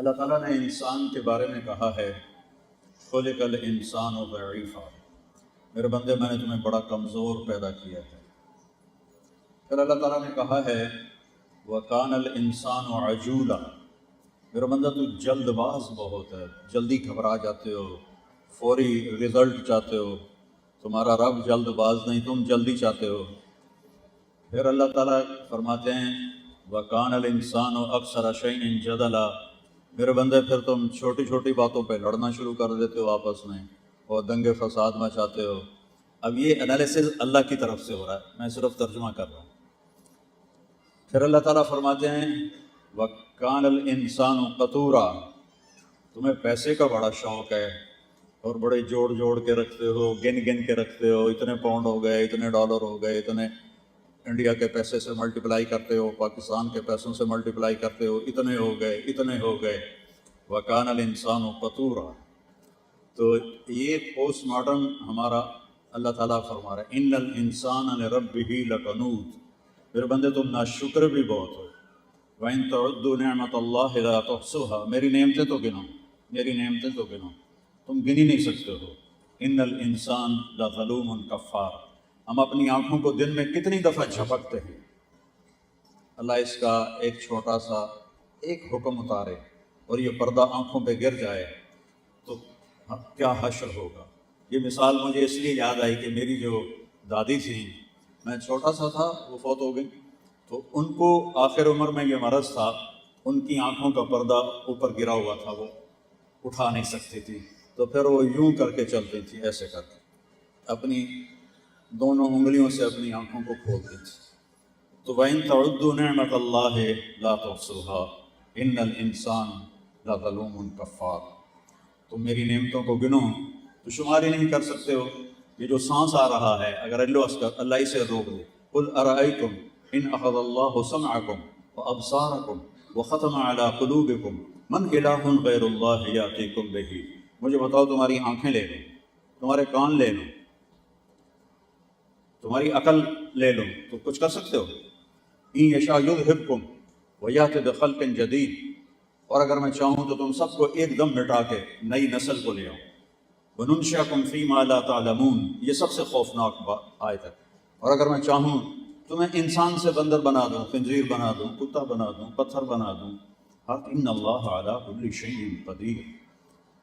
اللہ تعالیٰ نے انسان کے بارے میں کہا ہے خلق الانسان ضعیفا، میرے بندے میں نے تمہیں بڑا کمزور پیدا کیا ہے۔ پھر اللہ تعالیٰ نے کہا ہے وَكَانَ الْإِنسَانُ عَجُولًا، میرا بندہ تو جلد باز بہت ہے، جلدی گھبرا جاتے ہو، فوری رزلٹ چاہتے ہو، تمہارا رب جلد باز نہیں، تم جلدی چاہتے ہو۔ پھر اللہ تعالیٰ فرماتے ہیں وَكَانَ الْإِنسَانُ أَكْثَرَ شَيْءٍ جَدَلًا، میرے بندے پھر تم چھوٹی چھوٹی باتوں پہ لڑنا شروع کر دیتے ہو آپس میں اور دنگے فساد مچاتے ہو۔ اب یہ انالیسز اللہ کی طرف سے ہو رہا ہے، میں صرف ترجمہ کر رہا ہوں۔ پھر اللہ تعالیٰ فرماتے ہیں وَكَانَ الْإِنسَانُ قَتُورًا، تمہیں پیسے کا بڑا شوق ہے اور بڑے جوڑ جوڑ کے رکھتے ہو، گن گن کے رکھتے ہو، اتنے پاؤنڈ ہو گئے، اتنے ڈالر ہو گئے، اتنے انڈیا کے پیسے سے ملٹیپلائی کرتے ہو، پاکستان کے پیسوں سے ملٹیپلائی کرتے ہو، اتنے ہو گئے، اتنے ہو گئے۔ وَكَانَ الْإِنسَانُ قَتُورًا، تو یہ پوسٹ ماڈرن ہمارا اللہ تعالیٰ فرما رہا ہے اِنَّ الْإِنسَانَ لِرَبِّهِ لَقَنُوطٌ، میرے بندے تم ناشکر بھی بہت ہو۔ وَإِن تَعُدُّوا نِعْمَةَ اللَّهِ لَا تُحْصُوهَا، میری نعمتیں تو گنو، میری نعمتیں تو گنو، تم گن ہی نہیں سکتے ہو۔ اِنَّ الْإِنسَانَ لَظَلُومٌ كَفَّارٌ، ہم اپنی آنکھوں کو دن میں کتنی دفعہ جھپکتے ہیں۔ اللہ اس کا ایک چھوٹا سا ایک حکم اتارے اور یہ پردہ آنکھوں پہ گر جائے تو کیا حشر ہوگا۔ یہ مثال مجھے اس لیے یاد آئی کہ میری جو دادی تھیں، میں چھوٹا سا تھا، وہ فوت ہو گئی، تو ان کو آخر عمر میں یہ مرض تھا، ان کی آنکھوں کا پردہ اوپر گرا ہوا تھا، وہ اٹھا نہیں سکتی تھی، تو پھر وہ یوں کر کے چلتی تھی، ایسے کر کے اپنی دونوں انگلیوں سے اپنی آنکھوں کو کھولتی تھی۔ تو وَإِن تَعُدُّوا نِعْمَةَ اللَّهِ لَا تُحْصُوهَا إِنَّ الْإِنسَانَ لَظَلُومٌ كَفَّارٌ، تم میری نعمتوں کو گنو تو شمار ہی نہیں کر سکتے ہو۔ یہ جو سانس آ رہا ہے، اگر اللہ اسے روک دے، قُلْ أَرَأَيْتُمْ إِنْ أَخَذَ اللَّهُ سَمْعَكُمْ وَأَبْصَارَكُمْ وَخَتَمَ عَلَىٰ قُلُوبِكُمْ مَنْ إِلَٰهٌ غَيْرُ اللَّهِ يَأْتِيكُمْ بِهِ، مجھے بتاؤ تمہاری آنکھیں لے لوں، تمہارے کان لے لوں، تمہاری عقل لے لوں تو کچھ کر سکتے ہو؟ إِن يَشَأْ يُذْهِبْكُمْ وَيَأْتِ بِخَلْقٍ جَدِيدٍ، اور اگر میں چاہوں تو تم سب کو ایک دم مٹا کے نئی نسل کو لے آؤں۔ وَنُنشِئَكُمْ فِي مَا لَا تَعْلَمُونَ، یہ سب سے خوفناک آیت ہے۔ اور اگر میں چاہوں تو میں انسان سے بندر بنا دوں، خنزیر بنا دوں، کتا بنا دوں، پتھر بنا دوں۔ إِنَّ اللَّهَ عَلَىٰ كُلِّ شَيْءٍ قَدِيرٌ،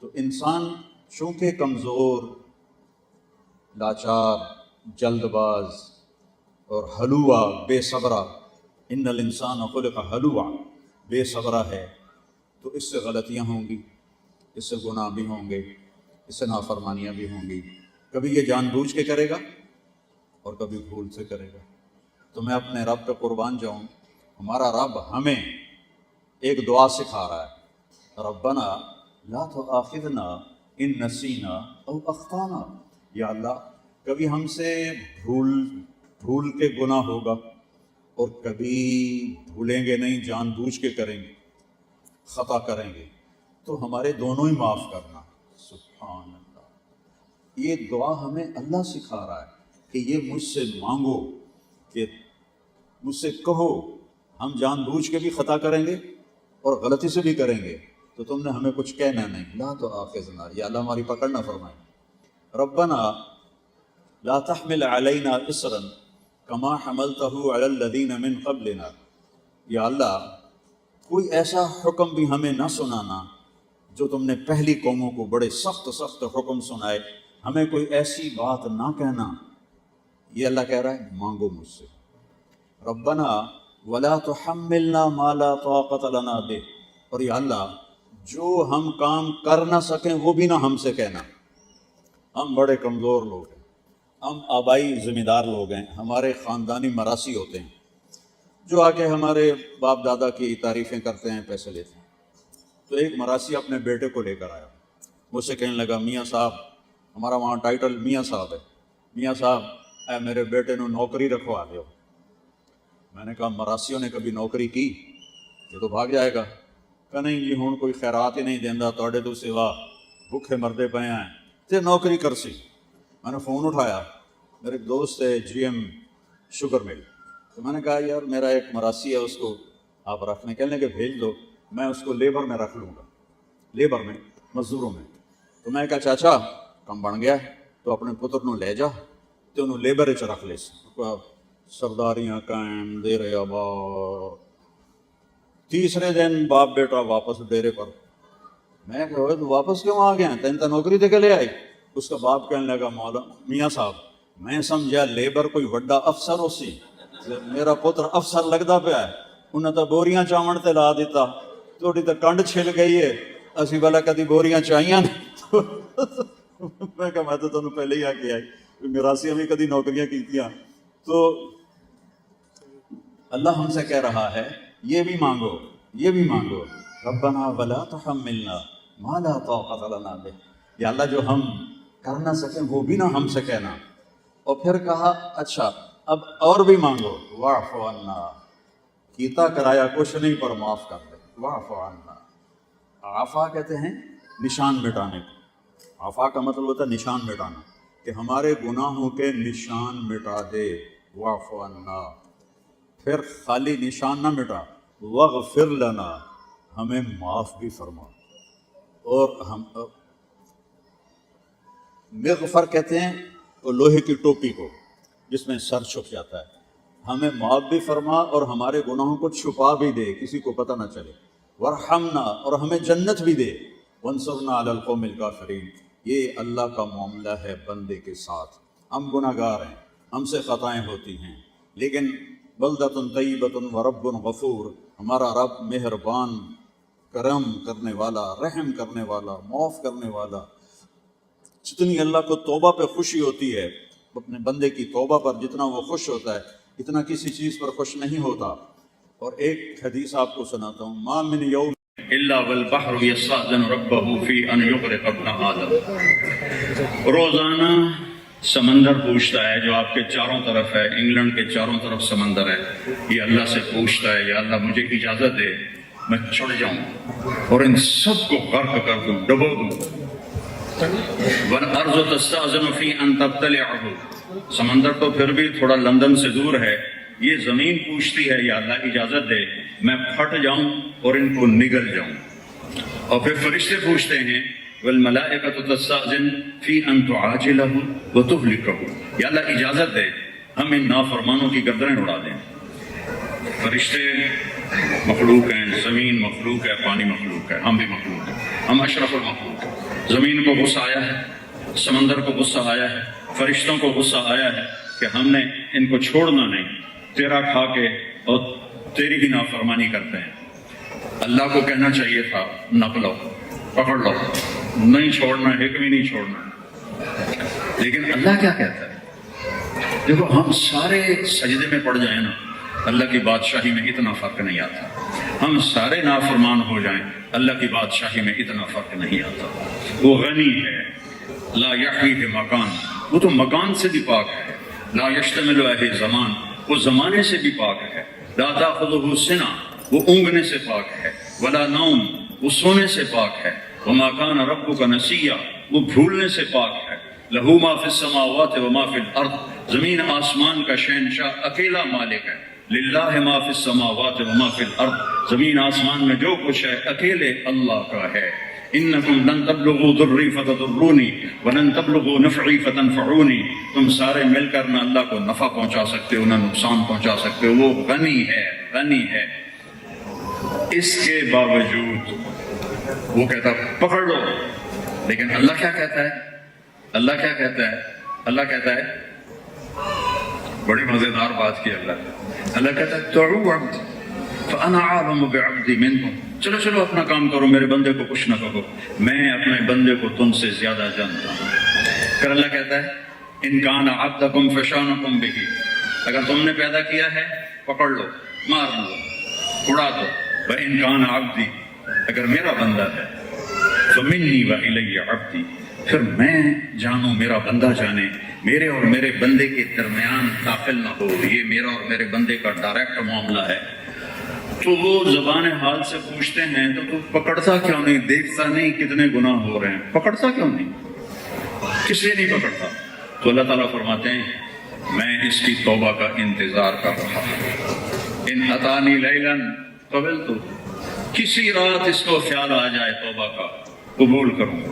تو انسان چونکہ کمزور، لاچار، جلد باز اور ہلوہ، بے صبرہ، ان الانسان خلق ہلوعا، بے صبرہ ہے، تو اس سے غلطیاں ہوں گی، اس سے گناہ بھی ہوں گے، اس سے نافرمانیاں بھی ہوں گی، کبھی یہ جان بوجھ کے کرے گا اور کبھی بھول سے کرے گا۔ تو میں اپنے رب پہ قربان جاؤں، ہمارا رب ہمیں ایک دعا سکھا رہا ہے، ربنا لا تؤاخذنا ان نسینا او اخطانا، یا اللہ کبھی ہم سے بھول کے گناہ ہوگا اور کبھی بھولیں گے نہیں، جان بوجھ کے کریں گے، خطا کریں گے، تو ہمارے دونوں ہی معاف کرنا۔ سبحان اللہ، یہ دعا ہمیں اللہ سکھا رہا ہے کہ یہ مجھ سے مانگو، کہ مجھ سے کہو، ہم جان بوجھ کے بھی خطا کریں گے اور غلطی سے بھی کریں گے، تو تم نے ہمیں کچھ کہنا نہیں، لا تؤاخذنا، یا اللہ ہماری پکڑ نہ فرمائے۔ ربنا لا تحمل علینا اصرا کما حملتہ علی الذین من قبلنا، یا اللہ کوئی ایسا حکم بھی ہمیں نہ سنانا جو تم نے پہلی قوموں کو بڑے سخت سخت حکم سنائے، ہمیں کوئی ایسی بات نہ کہنا۔ یہ اللہ کہہ رہا ہے مانگو مجھ سے۔ ربنا ولا تحملنا ما لا طاقت لنا بہ، اور یا اللہ جو ہم کام کر نہ سکیں وہ بھی نہ ہم سے کہنا۔ ہم بڑے کمزور لوگ ہیں، ہم آبائی ذمہ دار لوگ ہیں، ہمارے خاندانی مراثی ہوتے ہیں جو آ کے ہمارے باپ دادا کی تعریفیں کرتے ہیں، پیسے لیتے ہیں۔ تو ایک مراثی اپنے بیٹے کو لے کر آیا، مجھ سے کہنے لگا میاں صاحب، ہمارا وہاں ٹائٹل میاں صاحب ہے، میاں صاحب اے میرے بیٹے نو نوکری رکھوا دیو۔ میں نے کہا مراسیوں نے کبھی نوکری کی؟ یہ تو بھاگ جائے گا۔ کہ نہیں جی ہوں کوئی خیرات ہی نہیں دینا، توڑے تو سوا بھوکے مردے پے ہیں تے نوکری کر سی۔ میں نے فون اٹھایا، میرے ایک دوست ہے جی ایم شوگر مل، تو میں نے کہا یار میرا ایک مراسی ہے، اس کو آپ رکھنے، کہنے کہ بھیج دو۔ میں اس کو لیبر میں رکھ لوں گا، لیبر میں، مزدوروں میں۔ تو میں کہا چاچا کم بن گیا تو اپنے پتر نو لے جا تو انہوں لیبر چ رکھ لے، سرداریاں قائم ڈیرے آباد۔ تیسرے دن باپ بیٹا واپس ڈیرے پر۔ میں کہا تو واپس کیوں آ گیا، تین تو نوکری دے کے لے آئی۔ اس کا باپ کہنے لگا مولا میاں صاحب میں سمجھا لیبر کوئی وڈا افسر ہو سی، میرا پتر افسر لگتا پیا ہے، انہیں تو بوریاں چاون تے لا دیتا، تھوڑی تو کنڈ چھل گئی ہے، اسی والا کدی بوریاں چاہیاں۔ میں کہا میں تو تمہیں پہلے ہی آ کے آئی، میراثیاں بھی کدی نوکریاں کیتیاں۔ تو اللہ ہم سے کہہ رہا ہے یہ بھی مانگو، یہ بھی مانگو، ربنا ولا تحملنا ما لا طاقت لنا بہ، یا اللہ جو ہم کر نہ سکیں وہ بھی نہ ہم سے کہنا۔ اور پھر کہا اچھا اب اور بھی مانگو، واعف عنا، کیتا کرایا کچھ نہیں پر معاف کر دے، واعف عنا۔ عفا کہتے ہیں نشان مٹانے کو، عفا کا مطلب ہوتا ہے نشان مٹانا، کہ ہمارے گناہوں کے نشان مٹا دے، واعف عنا۔ پھر خالی نشان نہ مٹا، واغفر لنا، ہمیں معاف بھی فرما۔ اور ہم مغفر کہتے ہیں وہ لوہے کی ٹوپی کو جس میں سر چھپ جاتا ہے، ہمیں معاف بھی فرما اور ہمارے گناہوں کو چھپا بھی دے، کسی کو پتہ نہ چلے، ورحمنا، اور ہمیں جنت بھی دے، وانصرنا علی القوم الکافرین۔ یہ اللہ کا معاملہ ہے بندے کے ساتھ۔ ہم گناہ گار ہیں، ہم سے خطائیں ہوتی ہیں، لیکن بلدۃ طیبۃ ورب غفور، ہمارا رب مہربان، کرم کرنے والا، رحم کرنے والا، معاف کرنے والا۔ جتنی اللہ کو توبہ پہ خوشی ہوتی ہے، اپنے بندے کی توبہ پر جتنا وہ خوش ہوتا ہے اتنا کسی چیز پر خوش نہیں ہوتا۔ اور ایک حدیث آپ کو سناتا ہوں، ما من یوم الا والبحر یستأذن ربہ فی ان یغرق ابن آدم۔ روزانہ سمندر پوچھتا ہے، جو آپ کے چاروں طرف ہے، انگلینڈ کے چاروں طرف سمندر ہے، یہ اللہ سے پوچھتا ہے یا اللہ مجھے اجازت دے میں چڑھ جاؤں اور ان سب کو غرق کر دوں، ڈبو دوں۔ وَالْأَرْضُ تَسْتَأْذِنُ فِي أَن تَبْتَلِعَهُ، سمندر تو پھر بھی تھوڑا لندن سے دور ہے، یہ زمین پوچھتی ہے یا اللہ اجازت دے میں پھٹ جاؤں اور ان کو نگل جاؤں۔ اور پھر فرشتے پوچھتے ہیں وَالْمَلَائِكَةُ تَسْتَأْذِنُ فِي أَن تُعَاجِلَهُ وَتُهْلِكَهُ، یا اللہ اجازت دے ہم ان نافرمانوں کی گردنیں اڑا دیں۔ فرشتے مخلوق ہیں، زمین مخلوق ہے، پانی مخلوق ہے، ہم بھی مخلوق ہیں، ہم اشرف المخلوق ہیں۔ زمین کو غصہ آیا ہے، سمندر کو غصہ آیا ہے، فرشتوں کو غصہ آیا ہے کہ ہم نے ان کو چھوڑنا نہیں، تیرا کھا کے اور تیری ہی نافرمانی کرتے ہیں۔ اللہ کو کہنا چاہیے تھا نپ لو، پکڑ لو، نہیں چھوڑنا، ایک بھی نہیں چھوڑنا۔ لیکن اللہ کیا کہتا ہے؟ دیکھو ہم سارے سجدے میں پڑ جائیں نا، اللہ کی بادشاہی میں اتنا فرق نہیں آتا۔ ہم سارے نافرمان ہو جائیں، اللہ کی بادشاہی میں اتنا فرق نہیں آتا۔ وہ غنی ہے، لا یحویہ مکان، وہ تو مکان سے بھی پاک ہے، لا یشتمل علیہ زمان، وہ زمانے سے بھی پاک ہے، لا تاخذہ سنہ، وہ اونگنے سے پاک ہے، ولا نوم، وہ سونے سے پاک ہے، وما کان ربک نسیہ، وہ بھولنے سے پاک ہے، لہو ما فی السماوات وما فی الارض، زمین آسمان کا شہنشاہ اکیلا مالک ہے، للہ ما فی السماوات وما فی الارض، زمین آسمان میں جو کچھ ہے اکیلے اللہ کا ہے۔ انکم لن تبلغوا ضری فتضرونی ولن تبلغوا نفعی فتنفعونی، تم سارے مل کر نہ اللہ کو نفع پہنچا سکتے ہو نہ نقصان پہنچا سکتے ہو، وہ غنی ہے، غنی ہے۔ اس کے باوجود وہ کہتا پکڑ لو، لیکن اللہ کیا کہتا ہے؟ اللہ کیا کہتا ہے؟ اللہ کہتا ہے بڑی مزیدار بات کی اللہ کہتا ہے تعو عبد فانا عالم بعبدی منکم، چلو چلو اپنا کام کرو، میرے بندے کو کچھ نہ کہو، میں اپنے بندے کو تم سے زیادہ جانتا ہوں۔ پھر اللہ کہتا ہے ان کان عبدکم فشانکم بہ، اگر تم نے پیدا کیا ہے پکڑ لو، مار لو، اڑا دو، وان کان عبدی، اگر میرا بندہ ہے، فمنی والی عبدی، پھر میں جانوں میرا بندہ جانے، میرے اور میرے بندے کے درمیان داخل نہ ہو، یہ میرا اور میرے بندے کا ڈائریکٹ معاملہ ہے۔ تو وہ زبان حال سے پوچھتے ہیں تو پکڑتا کیوں نہیں، دیکھتا نہیں کتنے گناہ ہو رہے ہیں، پکڑتا کیوں نہیں، کس لیے نہیں پکڑتا؟ تو اللہ تعالیٰ فرماتے ہیں میں اس کی توبہ کا انتظار کر رہا ہوں، ان اتانی لیلا قبلت، کسی رات اس کو خیال آ جائے توبہ کا، قبول کروں گا،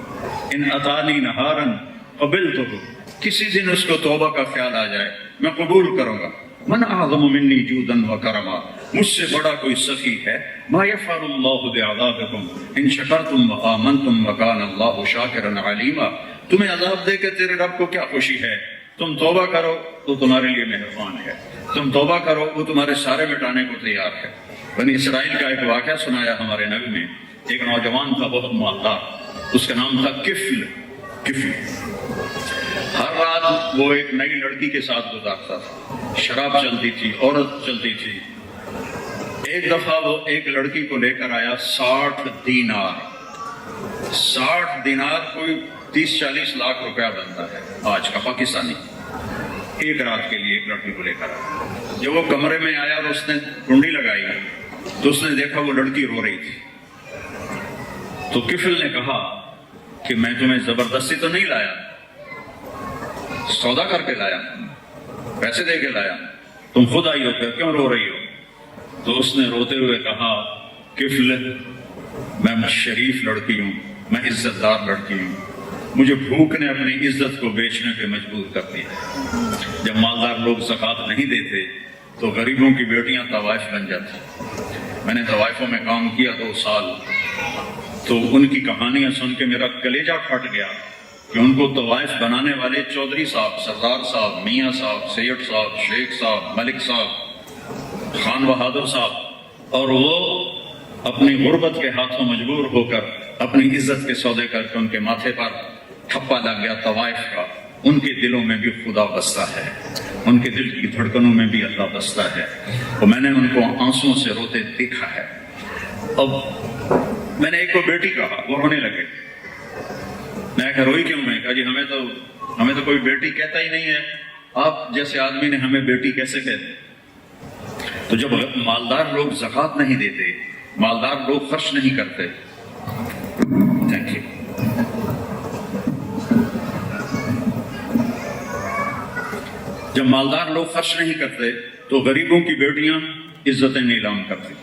ان عطانی نہارن قبلتہ، کسی دن اس کو توبہ کا خیال آ جائے میں قبول کروں گا۔ من اعظم منی جودا و کرما، مجھ سے بڑا کوئی سخی ہے؟ ما یفعل اللہ بعذابکم ان شکرتم و آمنتم وکان اللہ شاکرا علیما، تمہیں عذاب دے کے تیرے رب کو کیا خوشی ہے؟ تم توبہ کرو تو تمہارے لیے مہربان ہے، تم توبہ کرو وہ تمہارے سارے مٹانے کو تیار ہے۔ بنی اسرائیل کا ایک واقعہ سنایا ہمارے نبی نے، ایک نوجوان تھا بہت مالدار، اس کا نام تھا کفل۔ ہر رات وہ ایک نئی لڑکی کے ساتھ گزارتا تھا، شراب چلتی تھی، عورت چلتی تھی۔ ایک دفعہ وہ ایک لڑکی کو لے کر آیا 60 دینار، 60 دینار کوئی 30-40 لاکھ روپیہ بنتا ہے آج کا پاکستانی، ایک رات کے لیے ایک لڑکی کو لے کر آیا۔ جب وہ کمرے میں آیا اور اس نے کنڈی لگائی تو اس نے دیکھا وہ لڑکی رو رہی تھی۔ تو کفل نے کہا کہ میں تمہیں زبردستی تو نہیں لایا، سودا کر کے لایا، پیسے دے کے لایا، تم خود آئی ہو، پھر کیوں رو رہی ہو؟ تو اس نے روتے ہوئے کہا کفل میں شریف لڑکی ہوں، میں عزت دار لڑکی ہوں، مجھے بھوک نے اپنی عزت کو بیچنے پہ مجبور کر دیا۔ جب مالدار لوگ زکوٰۃ نہیں دیتے تو غریبوں کی بیٹیاں طوائف بن جاتی۔ میں نے طوائفوں میں کام کیا 2 سال، تو ان کی کہانیاں سن کے میرا کلیجہ پھٹ گیا کہ ان کو طوائف بنانے والے چودھری صاحب، سردار صاحب، میاں صاحب، سید صاحب، شیخ صاحب، ملک صاحب، خان بہادر صاحب، اور وہ اپنی غربت کے ہاتھوں مجبور ہو کر اپنی عزت کے سودے کر کے ان کے ماتھے پر ٹھپا لگ گیا طوائف کا۔ ان کے دلوں میں بھی خدا بستا ہے، ان کے دل کی دھڑکنوں میں بھی اللہ بستا ہے، اور میں نے ان کو آنسوؤں سے روتے دیکھا ہے۔ اب میں نے ایک کو بیٹی کہا، وہ رونے لگے۔ میں کہا روئی کیوں؟ میں کہا جی ہمیں تو کوئی بیٹی کہتا ہی نہیں ہے، آپ جیسے آدمی نے ہمیں بیٹی کیسے کہتے؟ تو جب مالدار لوگ زکوٰۃ نہیں دیتے، مالدار لوگ خرچ نہیں کرتے، تھینک یو، جب مالدار لوگ خرچ نہیں کرتے تو غریبوں کی بیٹیاں عزتیں نیلام کرتی۔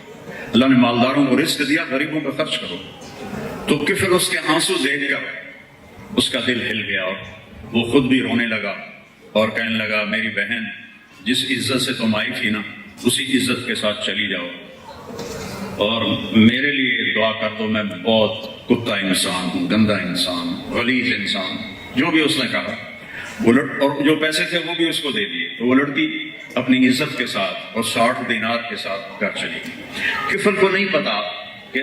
اللہ نے مالداروں کو رزق دیا، غریبوں پہ خرچ کرو۔ تو کفر اس کے آنسو دیکھ کر اس کا دل ہل گیا اور وہ خود بھی رونے لگا اور کہنے لگا میری بہن، جس عزت سے تم آئی تھی نا اسی عزت کے ساتھ چلی جاؤ، اور میرے لیے دعا کر دو، میں بہت کتا انسان ہوں، گندا انسان، غلیظ انسان، جو بھی اس نے کہا۔ اور جو پیسے تھے وہ بھی اس کو دے دیے، تو وہ لڑکی اپنی عزت کے ساتھ اور 60 دینار کے ساتھ گھر چلی گئی۔ کفل کو نہیں پتا کہ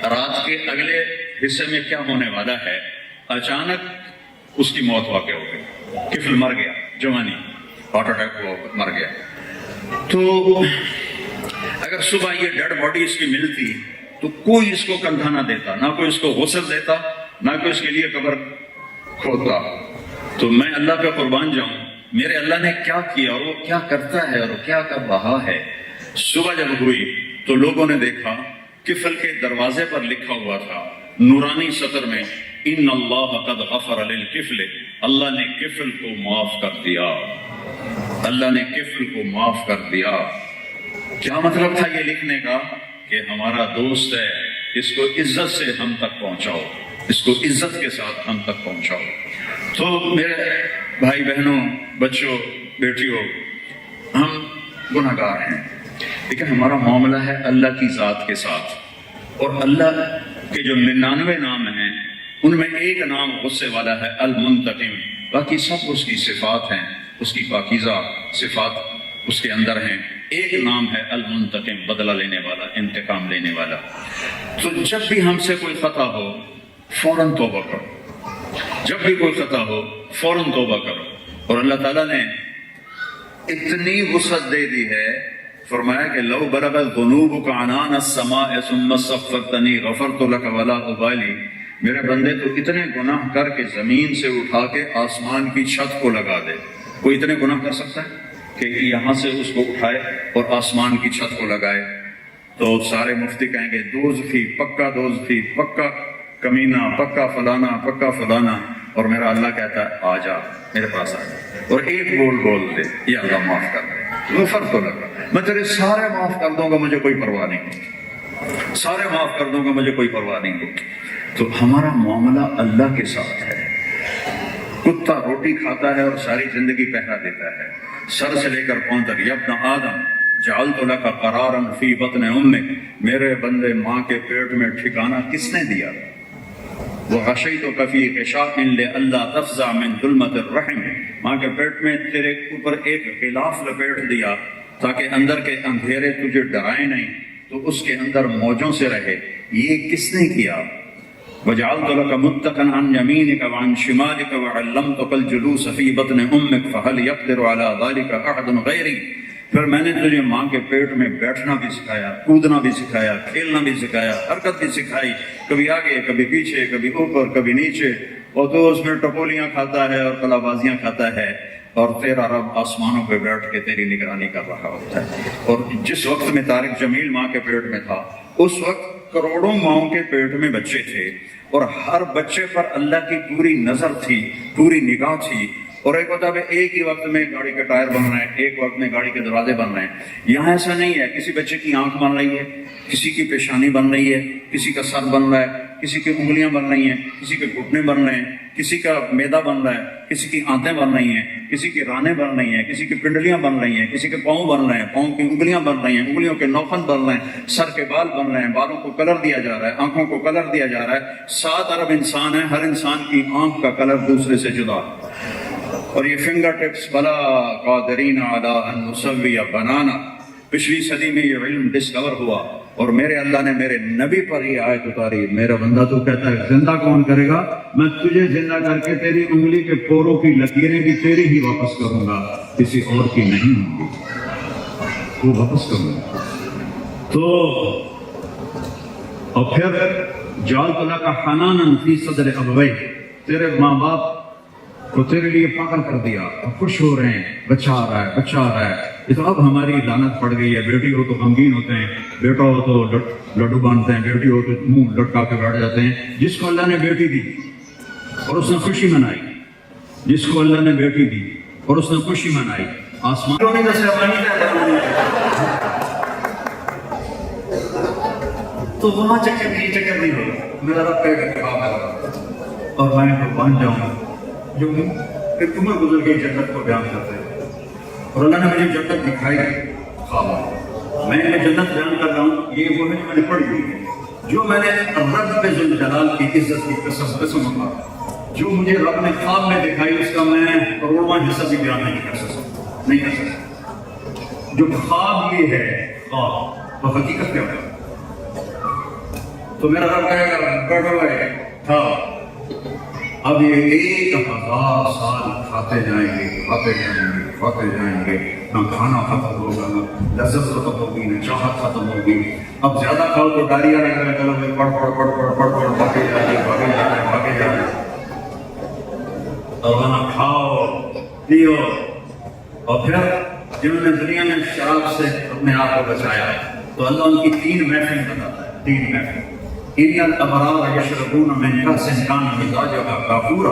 رات کے اگلے حصے میں کیا ہونے والا ہے۔ اچانک اس کی موت واقع ہو گئی، کفل مر گیا، جوانی، ہارٹ اٹیک ہوا، مر گیا۔ تو اگر صبح یہ ڈیڈ باڈی اس کی ملتی تو کوئی اس کو کندھا نہ دیتا، نہ کوئی اس کو غسل دیتا، نہ کوئی اس کے لیے قبر کھودتا۔ تو میں اللہ پہ قربان جاؤں، میرے اللہ نے کیا کیا اور وہ کیا کرتا ہے اور کیا کر رہا ہے۔ صبح جب ہوئی تو لوگوں نے دیکھا کفل کے دروازے پر لکھا ہوا تھا نورانی سطر میں، ان اللہ قد غفر للکفل، اللہ نے کفل کو معاف کر دیا، اللہ نے کفل کو معاف کر دیا۔ کیا مطلب تھا یہ لکھنے کا؟ کہ ہمارا دوست ہے، اس کو عزت سے ہم تک پہنچاؤ، اس کو عزت کے ساتھ ہم تک پہنچاؤ۔ تو میرے بھائی بہنوں، بچوں، بیٹیوں، ہم گناہ گار ہیں، لیکن ہمارا معاملہ ہے اللہ کی ذات کے ساتھ، اور اللہ کے جو 99 نام ہیں ان میں ایک نام غصے والا ہے، المنتقم، باقی سب اس کی صفات ہیں، اس کی پاکیزہ صفات اس کے اندر ہیں۔ ایک نام ہے المنتقم، بدلہ لینے والا، انتقام لینے والا۔ تو جب بھی ہم سے کوئی خطا ہو فوراً توبہ کرو، جب بھی کوئی خطا ہو فوراً توبہ کرو۔ اور اللہ تعالیٰ نے اتنی وسعت دے دی ہے، فرمایا کہ لو بلغت ذنوبک عنان السماء ثم استغفرتنی غفرت لک ولا ابالی، میرے بندے تو اتنے گناہ کر کے زمین سے اٹھا کے آسمان کی چھت کو لگا دے۔ کوئی اتنے گناہ کر سکتا ہے کہ یہاں سے اس کو اٹھائے اور آسمان کی چھت کو لگائے؟ تو سارے مفتی کہیں گے دوزخی، پکا دوزخی، پکا کمینہ، پکا فلانا، پکا فلانا، اور میرا اللہ کہتا ہے آ جا میرے پاس آ جا، اور ایک بول دے یا اللہ معاف کر دے، غفرت لک، میں تیرے سارے معاف کر دوں گا، مجھے کوئی پرواہ نہیں۔ سارے معاف کر دوں گا، مجھے کوئی پرواہ نہیں ہوگی۔ تو ہمارا معاملہ اللہ کے ساتھ ہے۔ کتا روٹی کھاتا ہے اور ساری زندگی پہرا دیتا ہے، سر سے لے کر پاؤں تک۔ یا ابن آدم جعلت لک قرارا فی بطن امک، میرے بندے ماں کے پیٹ میں ٹھکانہ کس نے دیا؟ وغشیتک فی غشاء لئلا تفزع من ظلمۃ الرحم، ماں کے پیٹ میں تیرے اوپر ایک غلاف لپیٹ دیا تاکہ اندر کے اندھیرے تجھے ڈرائے نہیں، تو اس کے اندر موجوں سے رہے۔ یہ کس نے کیا؟ وجعلت لك متكئا عن يمينك وعن شمالك وعلمتك الجلوس في بطن امك فهل يقدر على ذلك احد غيري، پھر میں نے تجھے ماں کے پیٹ میں بیٹھنا بھی سکھایا، کودنا بھی سکھایا، کھیلنا بھی سکھایا، حرکت بھی سکھائی، کبھی آگے کبھی پیچھے، کبھی اوپر کبھی نیچے، اور تو اس میں ٹپولیاں کھاتا ہے اور کلا بازیاں کھاتا ہے، اور تیرا رب آسمانوں پہ بیٹھ کے تیری نگرانی کر رہا ہوتا ہے۔ اور جس وقت میں طارق جمیل ماں کے پیٹ میں تھا، اس وقت کروڑوں ماؤں کے پیٹ میں بچے تھے، اور ہر بچے پر اللہ کی پوری نظر تھی، پوری نگاہ تھی۔ اور ایک ہوتا ہے ایک ہی وقت میں گاڑی کے ٹائر بن رہے ہیں، ایک وقت میں گاڑی کے دروازے بن رہے ہیں۔ یہاں ایسا نہیں ہے، کسی بچے کی آنکھ بن رہی ہے، کسی کی پیشانی بن رہی ہے، کسی کا سر بن رہا ہے، کسی کی انگلیاں بن رہی ہیں، کسی کے گھٹنے بن رہے ہیں، کسی کا میدا بن رہا ہے، کسی کی آنتیں بن رہی ہیں، کسی کی رانیں بن رہی ہیں، کسی کی پنڈلیاں بن رہی ہیں، کسی کے پاؤں بن رہے ہیں، پاؤں کی انگلیاں بن رہی ہیں، انگلیوں کے نوخن بن رہے ہیں، سر کے بال بن رہے ہیں، بالوں کو کلر دیا جا رہا ہے، آنکھوں کو کلر دیا جا رہا ہے۔ 7 ارب انسان ہیں، ہر انسان کی آنکھ کا کلر دوسرے سے جدا ہے۔ اور یہ فنگر ٹپس بلا قادرین علی ان نسوی بنانا، پچھلی صدی میں یہ علم ڈسکور ہوا، اور میرے اللہ نے میرے نبی پر یہ آیت اتاری، میرا بندہ تو کہتا ہے زندہ کون کرے گا؟ میں تجھے زندہ کر کے تیری انگلی کے پوروں کی لکیریں بھی تیری ہی واپس کروں گا، کسی اور کی نہیں ہوں گی، وہ واپس کروں گا۔ تو اور پھر جعلت لک حنانا فی صدر ابویک، تیرے ماں باپ کو تیرے لیے پاگل کر دیا، اور خوش ہو رہے ہیں، بچہ آ رہا ہے، بچہ آ رہا ہے۔ یہ تو اب ہماری لعنت پڑ گئی ہے، بیٹی ہو تو غمگین ہوتے ہیں، بیٹا ہو تو لڈو باندھتے ہیں، بیٹی ہو تو منہ لٹکا کے بیٹھ جاتے ہیں۔ جس کو اللہ نے بیٹی دی اور اس نے خوشی منائی، جس کو اللہ نے بیٹی دی اور اس نے خوشی منائی، آسمانوں میں جیسے تو وہاں چکر نہیں ہوگا۔ میرا رب کا اور میں تو بن جاؤں جو ایک عمر گزر گئی جنت کو بیان کرتے ہیں، اور اللہ نے مجھے جنت دکھائی خواب، میں جنت بیان کر رہا ہوں، یہ وہ ہے جو میں نے پڑھی ہوئی ہے، جو میں نے رب ذوالجلال کی عزت کی قسم کھا، جو مجھے رب نے خواب میں دکھائی، اس کا میں کروڑواں حصہ بھی بیان نہیں کر سکتا۔ جو خواب یہ ہے خواب، تو حقیقت کیا ہے؟ تو میرا رب کہے گا بیٹھا ہوا ہے تھا، اب یہ 1000 سال کھاتے جائیں گے، کھاتے جائیں گے، کھاتے جائیں گے، نہ کھانا ختم ہوگا، نہ لذت ختم ہوگی، نہ چاہت ختم ہوگی۔ اب زیادہ کھاؤ تو ڈائریا لگا چلو پڑھ بھاگے جائے، اور وہاں کھاؤ پیو۔ اور پھر جنہوں نے دنیا میں شراب سے اپنے آپ کو بچایا، تو اللہ ان کی 3 محفل بتاتا ہے، 3 محفل۔ ان الابرار یشربون من کأس کان مزاجها کافورا،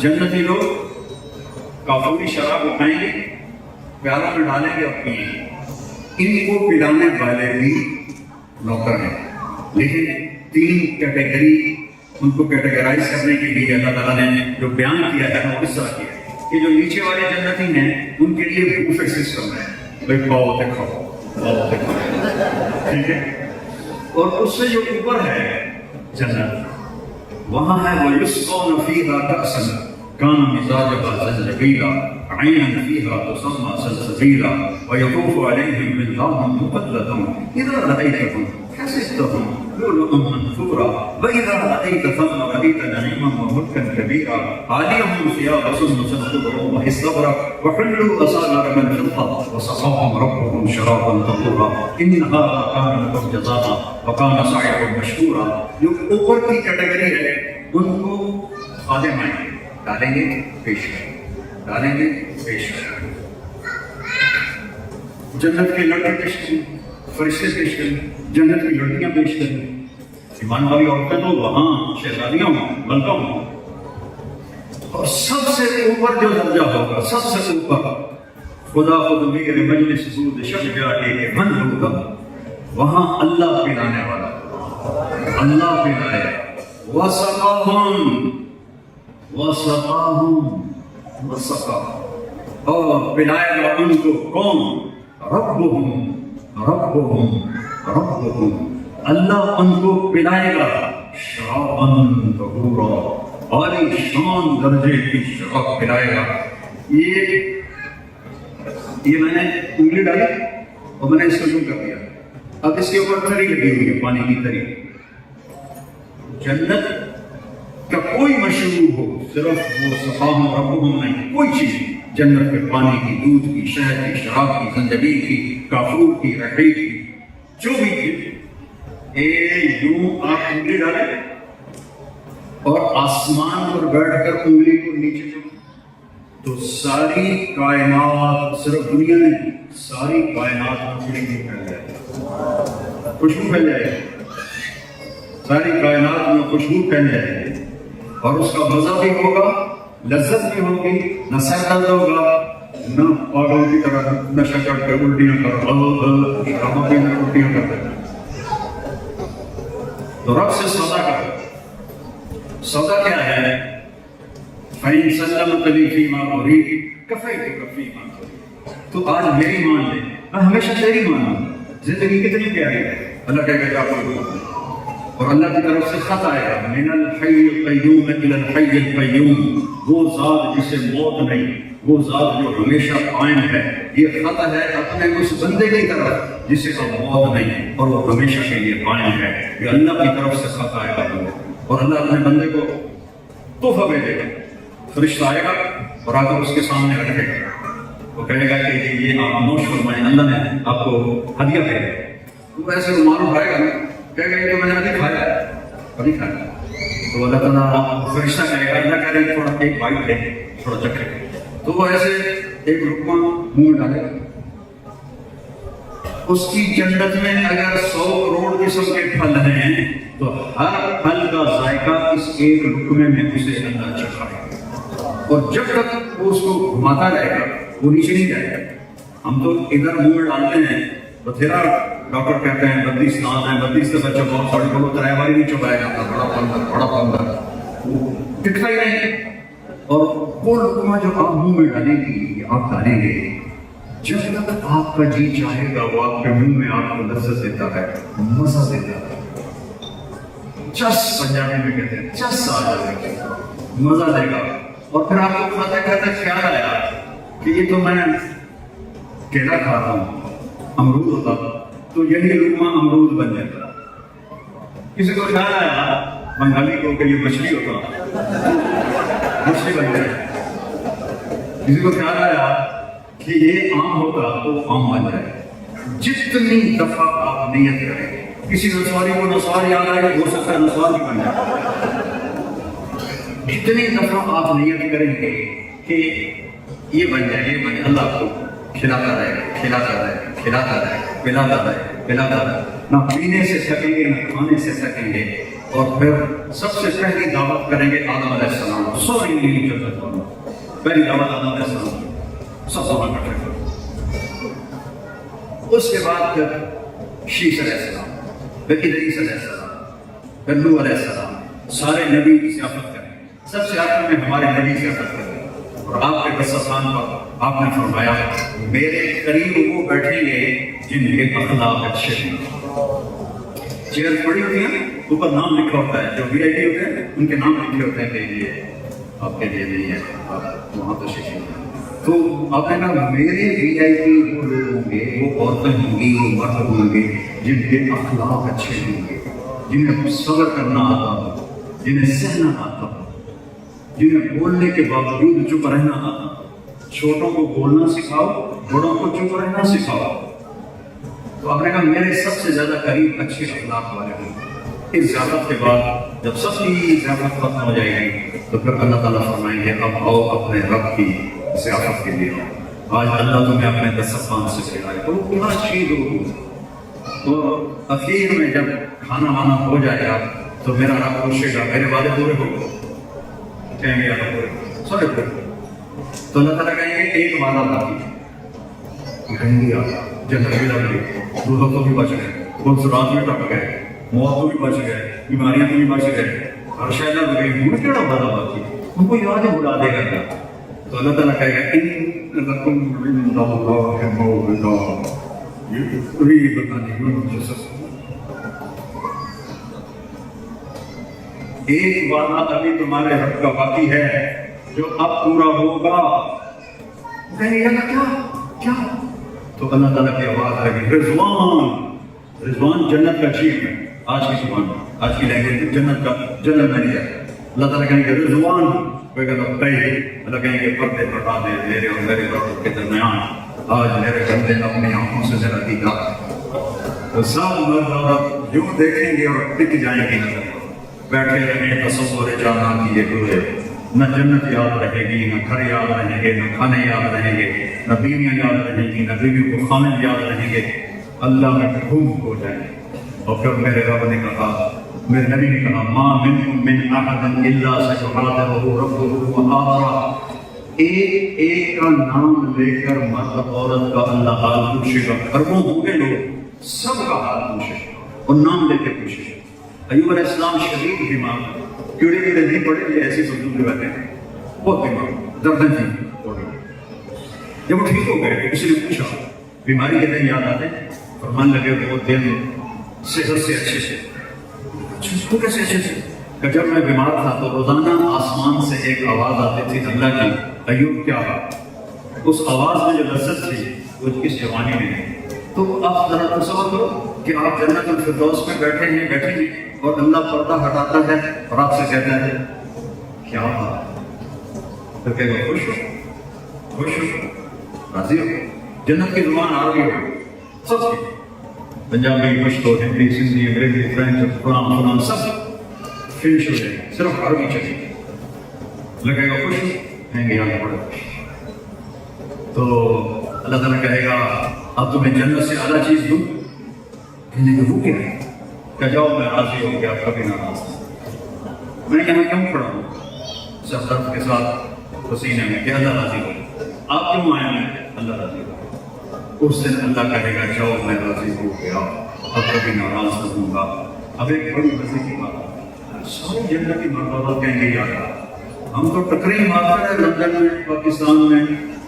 جنتی لوگ کافوری شراب اٹھائیں گے، پیالوں میں ڈالیں گے اور پیئیں گے۔ ان کو پلانے والے بھی نوکر ہیں، لیکن 3 کیٹیگری ان کو کیٹیگرائز کرنے کے لیے اللہ تعالیٰ نے جو بیان کیا ہے وہ اس طرح کیا ہے کہ جو نیچے والے جنتی ہیں ان کے لیے بوفے سسٹم ہے، بھائی پاؤ تے کھاؤ، پاؤ تے کھاؤ، ٹھیک ہے۔ اور اس سے جو اوپر ہے جنت، وہاں ہے وَيُسْقَوْنَ فِيهَا كَأْسًا كَانَ مِزَاجُهَا زَنْجَبِيلًا عَيْنًا فِيهَا تُسَمَّى سَلْسَبِيلًا وَيَطُوفُ عَلَيْهِمْ وِلْدَانٌ مُّخَلَّدُونَ إِذَا رَأَيْتَهُمْ حَسِبْتَهُمْ لُؤْلُؤًا مَّنثُورًا وَإِذَا رَأَيْتَ ثَمَّ رَأَيْتَ نَعِيمًا وَمُلْكًا كَبِيرًا عَالِيَهُمْ ثِيَابُ سُندُسٍ خُضْرٌ وَإِسْتَبْرَقٌ وَحُلُّوا أَسَاوِرَ مِن فِضَّةٍ وَسَقَاهُمْ رَبُّهُمْ شَرَابًا طَهُورًا إِنَّ هَٰذَا كَانَ لَكُمْ جَزَاءً وَكَانَ سَعْيُكُم مَّشْكُورًا۔ جو اوپر کی کیٹیگری ہے ان کو خادم آئیں گے، ڈالیں گے پیش کریں، ڈالیں گے پیش کریں، جنت کے لڑکے پیش کریں، فرشتے پیش کریں، جنت کی لڑکیاں پیش کریں، ایمان والی عورتیں تو وہاں شہزادیاں ہوں، ملکہ ہوں، اور سب سے اوپر جو درجہ ہوگا، سب سے اوپر خدا خود میرے مجلس سود شب جاتے من ہوگا، وہاں اللہ پلانے والا، اللہ پلائے. وسقاہم اور پلائے گا ان کو کون؟ ربہم اللہ ان کو پلائے گا شراباً طہورا، عالی شان درجے کی شراب پلائے گا. یہ میں نے انگلی ڈالی اور میں نے اس کو یوں کر دیا. اب اس کے اوپر تری لگی ہوئی ہے، پانی کی تری. جنت کا کوئی مشروب ہو، صرف وہ سقاہم ربہم نہیں، کوئی چیز جنت کے پانی کی، دودھ کی، شہد کی، شراب کی، زنجبیل کی، کافور کی، رحیق کی، جو بھی چیز یوں آپ انگلی ڈالیں اور آسمان پر بیٹھ کر انگلی کو نیچے تو ساری کائنات، صرف دنیا نہیں، ساری کائنات خوشبو پھیل جائے، خوشبو پھیل جائے، ساری کائنات میں خوشبو پھیل جائے. اور اس کا مزہ بھی ہوگا، لذت بھی ہوگی، نہ سر درد ہوگا، نہ پاگل کی طرح نشہ چڑھ کر الٹیاں کر الٹیاں کرتے. تو رب سے سودا کر. سودا کیا ہے؟ فَإِن سَلَّمَكَ لِي فِيمَا أُرِيدُ كَفَيْتُكَ فِيمَا تُرِيدُ. تو آج میری مان لے، میں ہمیشہ تیری مانوں. زندگی کتنی پیاری ہے. اللہ کہے گا آپ کو، اور اللہ کی طرف سے خط آئے گا من الحی القیوم الی الحی القیوم، وہ ذات جسے موت نہیں، وہ ذات جو ہمیشہ قائم ہے. یہ خط ہے اپنے اس بندے کی طرف جسے اب موت نہیں اور وہ ہمیشہ کے لیے قائم ہے. یہ اللہ کی طرف سے خط آئے گا اور اللہ اپنے بندے کو تحفہ بھیجے گا. فرشتہ آئے گا اور آ کر اس کے سامنے رکھے گا. وہ کہے گا کہ یہ آپ نوش فرمائیں، اللہ نے آپ کو ہدیہ بھیجا. تو ایسے رومال اٹھائے گا نا، کہے گا یہ تو میں نے ابھی کھایا ہے، ابھی کھایا. تو اللہ تعالیٰ فرشتہ کہے گا، اللہ کہہ رہے ہیں تھوڑا ایک بائٹ لے، تھوڑا چکھے. تو وہ ایسے ایک لقمہ منہ میں ڈالے گا. اس کی جنت میں اگر 100 کروڑ قسم کے پھل ہیں تو ہر پھل کا ذائقہ اس ایک لقمے میں اسے اللہ چکھائے گا. اور جب تک وہ اس کو گھماتا رہے گا وہ نیچے نہیں جائے گا. ہم تو ادھر منہ میں ڈالتے ہیں بتھیرا، ڈاکٹر کہتے ہیں 32 دانت ہیں، 32 کا بچہ بہت ساڑی بولو ترائے باری نہیں چبائے گا، بڑا پندر وہ دکھتا ہی نہیں. اور وہ لقمہ جو آپ منہ میں ڈالیں گے، آپ ڈالیں گے، جب تک آپ کا جی چاہے گا وہ آپ کے منہ میں آپ کو لذت دیتا ہے، مزہ دیتا ہے. چس پنجابی میں کہتے ہیں، چس آ جائے گا، مزہ دے گا. اور پھر آپ کو کھاتے کھاتے خیال آیا کہ یہ تو میں کیلا کھا رہا ہوں، امرود ہوتا تو یہی لقمہ امرود بن جاتا. کسی کو خیال آیا بنگالی کو کہ یہ مچھلی ہوتا، مچھلی بن جائے. کسی کو خیال آیا کہ یہ آم ہوتا تو آم بن جائے. جتنی دفعہ آپ نیت کریں، کسی نسواری کو نسوار یاد آئے ہو سکتا ہے نسوار بھی بن جائے. جتنی دفعہ آپ نیت کریں گے کہ یہ بن جائے، یہ بن جائے، اللہ آپ کو کھلاتا رہے، کھلاتا رہے، کھلاتا رہے، پلاتا رہے، پلاتا رہے. نہ پینے سے سکیں گے، نہ کھانے سے سکیں گے. اور پھر سب سے پہلی دعوت کریں گے آدم علیہ السلام. سوری نہیں کرتا، پہلی دعوت آدم علیہ السلام سب وہاں کر. اس کے بعد پھر شیش علیہ السلام، پھر ادریس علیہ السلام، پھر نوح علیہ السلام. سارے نبی کی ضیافت کریں. سب سے آخر میں ہمارے نبی کی ضیافت کریں. اور آپ کے دسترخوان پر آپ نے فرمایا میرے قریب وہ بیٹھیں گے جن کے اخلاق اچھے ہیں. چیئر پڑی ہوتی ہیں، اوپر نام لکھا ہوتا ہے. جو VIP ہوتے ہیں ان کے نام لکھے ہوتے ہیں کہ یہ آپ کے لیے نہیں ہے، آپ وہاں تشریف لیں. تو آپ نے کہا میرے VIP وہ لوگ ہوں گے، وہ عورتیں ہوں گی، وہ مرد ہوں گے جن کے اخلاق اچھے ہوں گے، جنہیں صبر کرنا آتا ہو، جنہیں سہنا آتا ہو، جنہیں بولنے کے باوجود چپ رہنا آتا. چھوٹوں کو بولنا سکھاؤ، بڑوں کو چپ رہنا سکھاؤ. تو آپ نے کہا میرے سب سے زیادہ قریب اچھے اخلاق والے ہوں. اس ضیافت کے بعد جب سب کی ضیافت ختم ہو جائے گی تو پھر اللہ تعالیٰ فرمائیں گے اب آؤ اپنے رب کی ضیافت کے لیے. آج اللہ تمہیں اپنے دسترخوان سے کھلائے تو پورا شید ہو. تو اخیر میں جب کھانا وانا ہو جائے گا تو میرا رب پوچھے گا میرے وعدے پورے ہو گئے؟ کہیں گے سارے پورے. تو اللہ تعالیٰ کہیں گے ایک وعدہ باقی. کہیں گے جنت بھی لگ رہی، دو بھی بچ گئے، خود رات میں ٹپ گئے، موت کو بھی بچ گئے، بیماریاں کو بھی بچ گئے، ہر شاید نہ گئی، ان کیڑا بڑا باقی ان کو یاد ہی بلا دے گا کیا؟ تو اللہ تعالیٰ کہے گا ان لکم عند اللہ موعدا، یہ کوئی پتہ نہیں جسس ایک وعدہ ابھی تمہارے حق کا باقی ہے جو اب پورا ہوگا. کہیں گے کیا کیا؟ تو اللہ تعالیٰ کی آواز آئے گی رضوان. رضوان جنت کا چیز ہے. آج کی زبان آج کی لینگویج جنت کا جنت میں نہیں ہے. اللہ تعالیٰ کہیں گے رضوان، کوئی کہتا اللہ کہیں گے پردے ہٹا دے میرے اور میرے رب کے درمیان، آج میرے بندے اپنی آنکھوں سے ذرا دیکھا. تو سب مرد عورت یوں دیکھیں گے اور ٹک جائیں گے، بیٹھے رہیں تصور جانا کیے ہوئے. نہ جنت یاد رہے گی، نہ گھر یاد رہیں گے، نہ کھانے یاد رہیں گے، نہ بیویاں یاد رہیں گی، نہ بیوی کو کھانے یاد رہیں گے. اللہ میں گم ہو جائیں گے. اور پھر میرے رب نے کہا، میرے نبی نے کہا ما منکم من احد الا سیحاضرہ ربہ وآخرہ. ایک ایک کا نام لے کر مرد عورت کا اللہ حال پوچھے گا. اربوں ہوں گے لوگ، سب کا حال پوچھے گا اور نام لے کے پوچھے گا. ایوب علیہ السلام شدید بیمار، کیڑے کیڑے نہیں پڑے، یہ ایسی سمجھو کے بیٹھے ہیں، بہت بیمار، دردن تھی. جب وہ ٹھیک ہو گئے کسی نے پوچھا بیماری کے دن یاد آتے، فرمان لگے وہ دن صحت سے اچھے سے. وہ کیسے اچھے سے؟ کہ جب میں بیمار تھا تو روزانہ آسمان سے ایک آواز آتی تھی اللہ کی، ایوب کیا بات. اس آواز میں جو لذت تھی وہ کس جوانی میں نہیں. تو آپ ذرا تصور کرو کہ آپ جنت الفردوس میں بیٹھے ہیں اور اللہ پردہ ہٹاتا ہے اور آپ سے کہتا ہے کیا بات. تو کہے گا خوش ہو، خوش ہو، راضی ہو. جنت کی زبان آ رہی ہو سب کی، پنجابی، پشتو، ہندی، سندھی، انگریزی، فرینچ، قرآن سب فنش ہو جائے، صرف عربی چلے. لگے گا خوش ہو، کہیں گے یہاں بڑا خوش. تو اللہ تعالیٰ کہے گا اب تمہیں جنت سے اعلیٰ چیز دوں. کہنے کہ وہ کیا ہے؟ کہ جاؤ میں راضی ہو گیا، کبھی ناراض. میں یہاں کیوں کھڑا ہوں سب درد کے ساتھ پسینے میں کہ اللہ راضی ہو. آپ کیوں آئے ہیں؟ اللہ راضی ہو. اس دن اللہ کہے گا جاؤ میں راضی ہو گیا، اب کبھی ناراض نہ ہوں گا. اب ایک بڑی مزے کی بات، ساری جنتی مرتبہ کہیں گے یار ہم تو ٹکرے مارتا ہے لندن میں، پاکستان میں،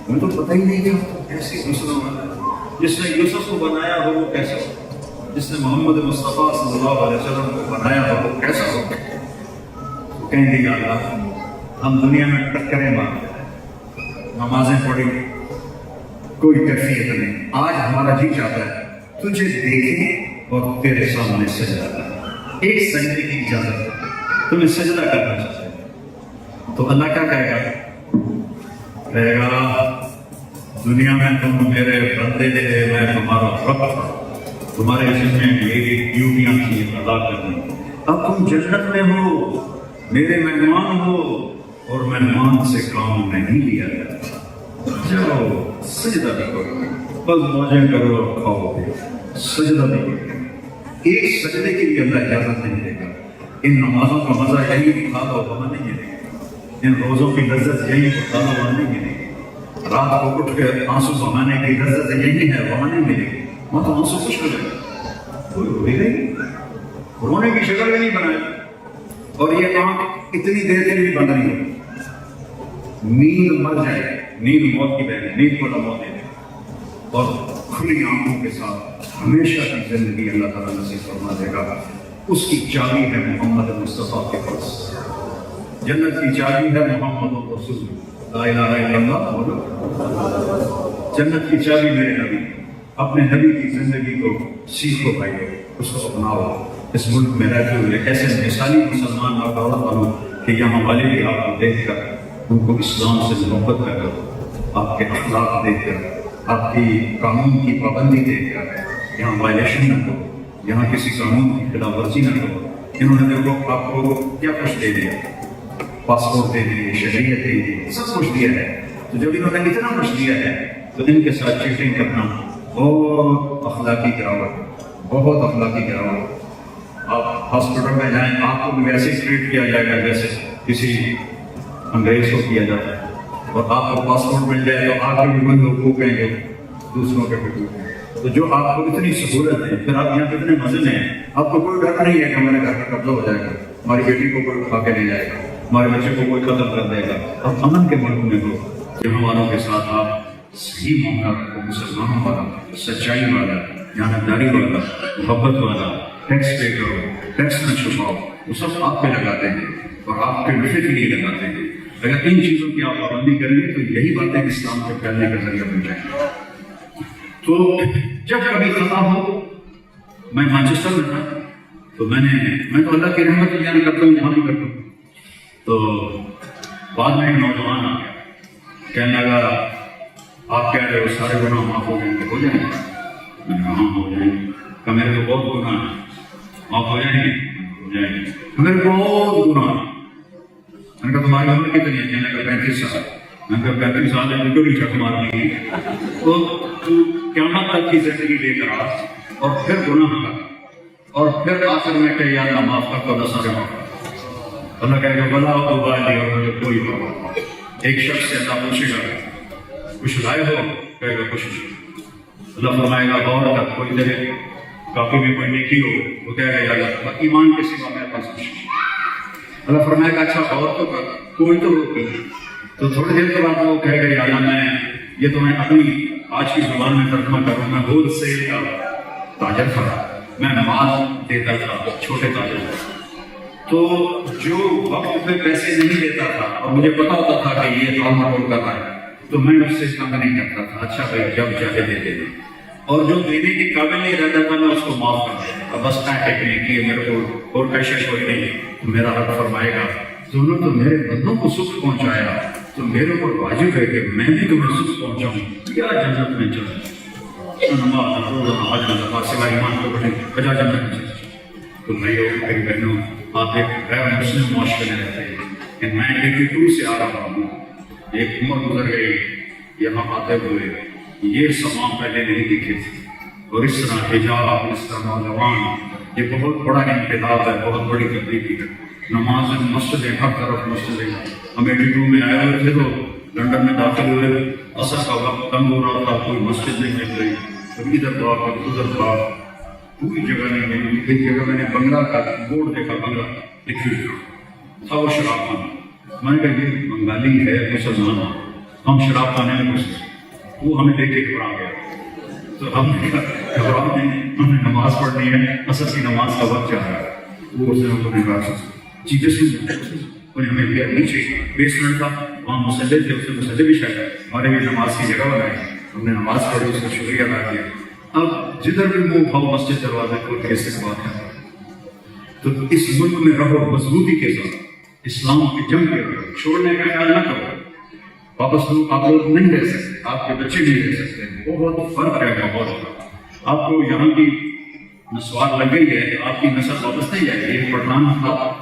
ہمیں تو پتہ ہی نہیں تھا ایسی مسلم ہے. جس نے یوسف کو بنایا ہو وہ کیسا ہو، جس نے محمد مصطفیٰ صلی اللہ علیہ وسلم کو بنایا ہو وہ کیسا ہو. کہیں گے یا اللہ ہم دنیا میں ٹکریں مارتے ہیں، نمازیں پڑھی، کوئی کیفیت نہیں. آج ہمارا جی چاہتا ہے تجھے دیکھیں اور تیرے سامنے سجدہ کریں. ایک سجدے کی اجازت ہے، تمہیں سجدہ کرنا چاہتے ہیں. تو اللہ کیا کہے گا؟ کہے گا دنیا میں تم میرے بندے تھے، میں تمہارا رب تھا، تمہارے جسم میں میری ڈیوٹیاں تھی ادا کرنی. اب تم جنت میں ہو، میرے مہمان ہو، اور مہمان سے کام نہیں لیا جاتا. جاؤ سجدہ بھی کرو، بس موجیں کرو اور کھاؤ گے، سجدہ بھی کرو. ایک سجدے کے لیے اللہ اجازت نہیں دے گا. ان نمازوں کا مزہ یہی کھا لو وہاں نہیں ملے گا، ان روزوں کی لذت یہی کھا لو وہاں نہیں ملے گی. رات کو اٹھ کے آنسو بہانے کی لذت یہی ہے وہاں نہیں ملے گی. وہاں تو آنسو خوش ہو جائے گا، کوئی روئے گا ہی، رونے کی شکل بھی نہیں بنائے. اور یہ آنکھ اتنی دیر کے لیے بند نہیں ہوگی. نیند مر جائے، نیند موت کی بہن، نیند کو موت دے دے. اور کھلی آنکھوں کے ساتھ ہمیشہ کی زندگی اللہ تعالیٰ نصیب فرما دے گا. اس کی چابی ہے محمد مصطفیٰ کے پاس. جنت کی چابی ہے محمد رسول لا الہ الا اللہ. جنت کی چابی میرے نبی. اپنے نبی کی زندگی کو سیکھو بھائی، اس کو اپناؤ. اس ملک میں رہتے ہوئے ایسے مثالی مسلمان اور عورت بنو کہ یہاں والے بھی آپ کو دیکھ کر ان کو اسلام سے محبت کر کر، آپ کے اخلاق دیکھ کر، آپ کی قانون کی پابندی دیکھ کر یہاں وائلیشن نہ کرو، یہاں کسی قانون کی خلاف ورزی نہ کرو. انہوں نے دیکھو آپ کو کیا کچھ دے دیا، پاسپورٹ دے دیے، شہریت دے دی، سب کچھ دیا ہے. تو جب انہوں نے اتنا کچھ دیا ہے تو ان کے ساتھ چیٹنگ کرنا بہت اخلاقی گراوٹ، بہت اخلاقی گراوٹ. آپ ہاسپٹل میں جائیں آپ کو بھی ویسے ٹریٹ کیا جائے گا جیسے کسی انگریز کو کیا جاتا ہے. اور آپ کو پاسپورٹ مل جائے تو آپ کے بھی بند حقوق ہیں جو دوسروں کے حقوق ہیں. تو جو آپ کو اتنی سہولت ہے، پھر آپ یہاں کتنے مزے میں ہیں، آپ کو کوئی ڈر نہیں ہے کہ میرے گھر کا قبضہ ہو جائے گا، ہماری بیٹی کو کوئی اٹھا کے نہیں جائے گا، ہمارے بچے کو کوئی قتل کر دے گا. اب امن کے ملک میں ہو، یہاں والوں کے ساتھ آپ صحیح معاملہ رکھو، مسلمانوں والا، سچائی والا، دیانتداری والا، محبت والا. ٹیکس پے کرو، ٹیکس نہ چھپاؤ، وہ سب آپ پہ لگاتے ہیں اور آپ کے نفع کے لیے لگاتے ہیں. اگر ان چیزوں کی آپ پابندی کریں گے تو یہی باتیں اسلام کے پھیلنے کا ذریعہ بن جائیں گے. تو جب کبھی خطا ہو، میں مانچسٹر میں تھا تو میں تو اللہ کی رحمت یہاں کرتا ہوں، یہاں بھی کرتا ہوں. تو بعد میں ایک نوجوان آ گیا، کہنے لگا آپ کہہ رہے ہو سارے گناہ معاف ہو جائیں گے، ہو جائیں گے؟ میں نے کہا ہاں ہو جائیں گے. کہ میرے کو بہت گناہ ہیں، معاف ہو جائیں گے؟ ہو جائیں گے. میرے کو بہت گناہ. میں نے کہا تمہاری عمر کتنی ہے؟ کہنے لگا 35 سال. میں نے کہا 35 سال ہے بالکل بھی چھک مارنی ہے، تو قیامت تک کی زندگی لے کر آ اور پھر گناہ کر اور پھر آخر میں کہ یا اللہ معاف کر تو اللہ سارے معاف کر. اللہ کہے گا بلا ابالی اور مجھے کوئی پرواہ. ایک شخص سے اللہ پوچھے گا کچھ لائے ہو؟ کہے گا کچھ نہیں. اللہ فرمائے گا غور کر، کوئی تیرے کافی میں کوئی نیکی ہو؟ وہ کہے گا یا اللہ ایمان کے سوا میرے پاس کچھ نہیں. اللہ فرمائے گا اچھا غور تو کر، کوئی تو ہو. تو تھوڑی دیر کے بعد وہ کہے گا یا اللہ میں یہ تو میں اپنی آج کی زبان میں ترجمہ کروں، میں ہول سیل کا تاجر تھا، میں نماز دیتا تھا، چھوٹے تاجر تھا. تو جو وقت پہ پیسے نہیں دیتا تھا اور مجھے پتا ہوتا تھا کہ یہ ٹال مٹول کر رہا ہے تو میں اس سے تنگ نہیں کرتا تھا. اچھا بھائی جب چاہے دے دے. اور جو دینے کے قابل نہیں رہتا تھا میں اس کو معاف کر دیا. اب بس ٹیکنیک کی میرے کو اور پیشہ کوئی نہیں. میرا رب فرمائے گا تم نے تو میرے بندوں کو سکھ پہنچایا، تو میرے اوپر واجب ہے کہ میں بھی تمہیں سکھ پہنچاؤں. کیا جنت میں چل نماز روزہ حج زکات سوائے ایمان کو بڑھے بجا جنت میں چل. تو بھائیو میری بہنوں، آپ ایک غیر مسلم معاشرے میں رہتے ہیں کہ میں 82 سے آ رہا ہوں. ایک عمر گزر گئی یہاں آتے ہوئے، یہ سامان پہلے نہیں دیکھے تھے. اور اس طرح حجاب، اس طرح نوجوان، یہ بہت بڑا انقلاب ہے، بہت بڑی تبدیلی ہے. نماز مسجدیں ہر طرف مسجدیں. ہم 82 میں آئے ہوئے تھے تو لنڈن میں داخل ہوئے، عصر کا وقت تنگ ہو رہا تھا، کوئی مسجد نہیں مل رہی، کبھی ادھر تھا کبھی ادھر تھا، کوئی جگہ نہیں ملی. ایک جگہ میں نے بنگلہ کا بورڈ دیکھا، بنگلہ لکھی تھا وہ شراب خانہ. میں نے کہا یہ بنگالی ہے مسلمان، ہم شراب خانے میں گھسے. وہ ہمیں دیکھ کے گھبرا گیا. تو ہم نے کہا گھبراؤ نہیں، ہم نے نماز پڑھنی ہے، عصر کی نماز کا وقت چل رہا ہے. وہ اسے ہم نے کہا جی انہیں ہمیں لیا نیچے بیسمنٹ تھا، وہاں مسجد تھے، اس سے مسجد بھی شاید ہمارے بھی نماز کی جگہ بنائی. ہم نے نماز پڑھی، اس کا شکریہ ادا کیا. اب جدھر بھی منہ کھاؤ مسجد دروازے کھول کے استقبال ہے. تو اس ملک میں رہو مضبوطی کے ساتھ، اسلام کی جنگ کے رہو، چھوڑنے کا خیال نہ کرو. واپس لوگ آپ لوگ نہیں رہ سکتے، آپ کے بچے نہیں رہ سکتے. بہت فرق ہے ماحول کا. آپ کو یہاں کی نسوار لگ گئی ہے، آپ کی نسل واپس نہیں جائے گی. ایک پٹھان تھا،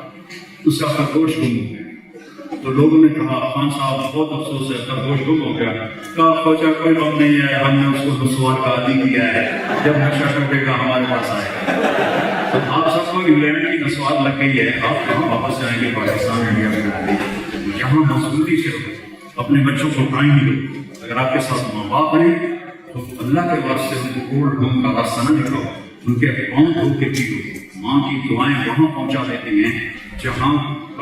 اس کا خرگوش گم ہو گیا. تو لوگوں نے کہا خان صاحب بہت افسوس ہے، خرگوش گم ہو گیا. کہا خواجہ کوئی غم نہیں ہے، ہم نے اس کو نسوار کا عادی کیا ہے، جب نشہ ٹوٹے گا ہمارے پاس آئے گا. تو آپ سب کو انگلینڈ کی نسوار لگ گئی ہے، آپ کہاں واپس جائیں گے پاکستان انڈیا میں؟ یہاں مضبوطی سے رہو، اپنے بچوں کو ٹائم دو. اگر آپ کے ساتھ ماں باپ ہیں تو اللہ کے واسطے ان کو اولڈ ہوم کا راستہ نہ دکھاؤ، ان کے پاؤں دھو کے پیو. ماں کی دعائیں وہاں پہنچا دیتی ہیں جہاں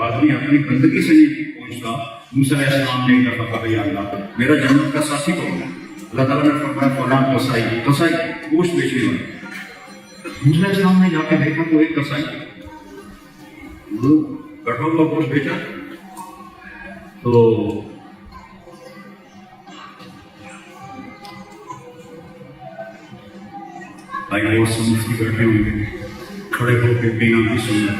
آدمی اپنی گندگی سے نہیں پہنچتا. موسیٰ علیہ السلام نے ایک دفعہ کہا یا اللہ میرا جنت کا ساتھی کون ہے؟ اللہ تعالیٰ نے فرمایا فلاں کسائی گوشت بیچنے والے. موسیٰ علیہ السلام نے جا کے دیکھا تو ایک کسائی کٹھول کا گوشت بیچا. تو آئی وہ سمجھتی بیٹھے ہوئے کھڑے ہو کے پینا بھی سننا.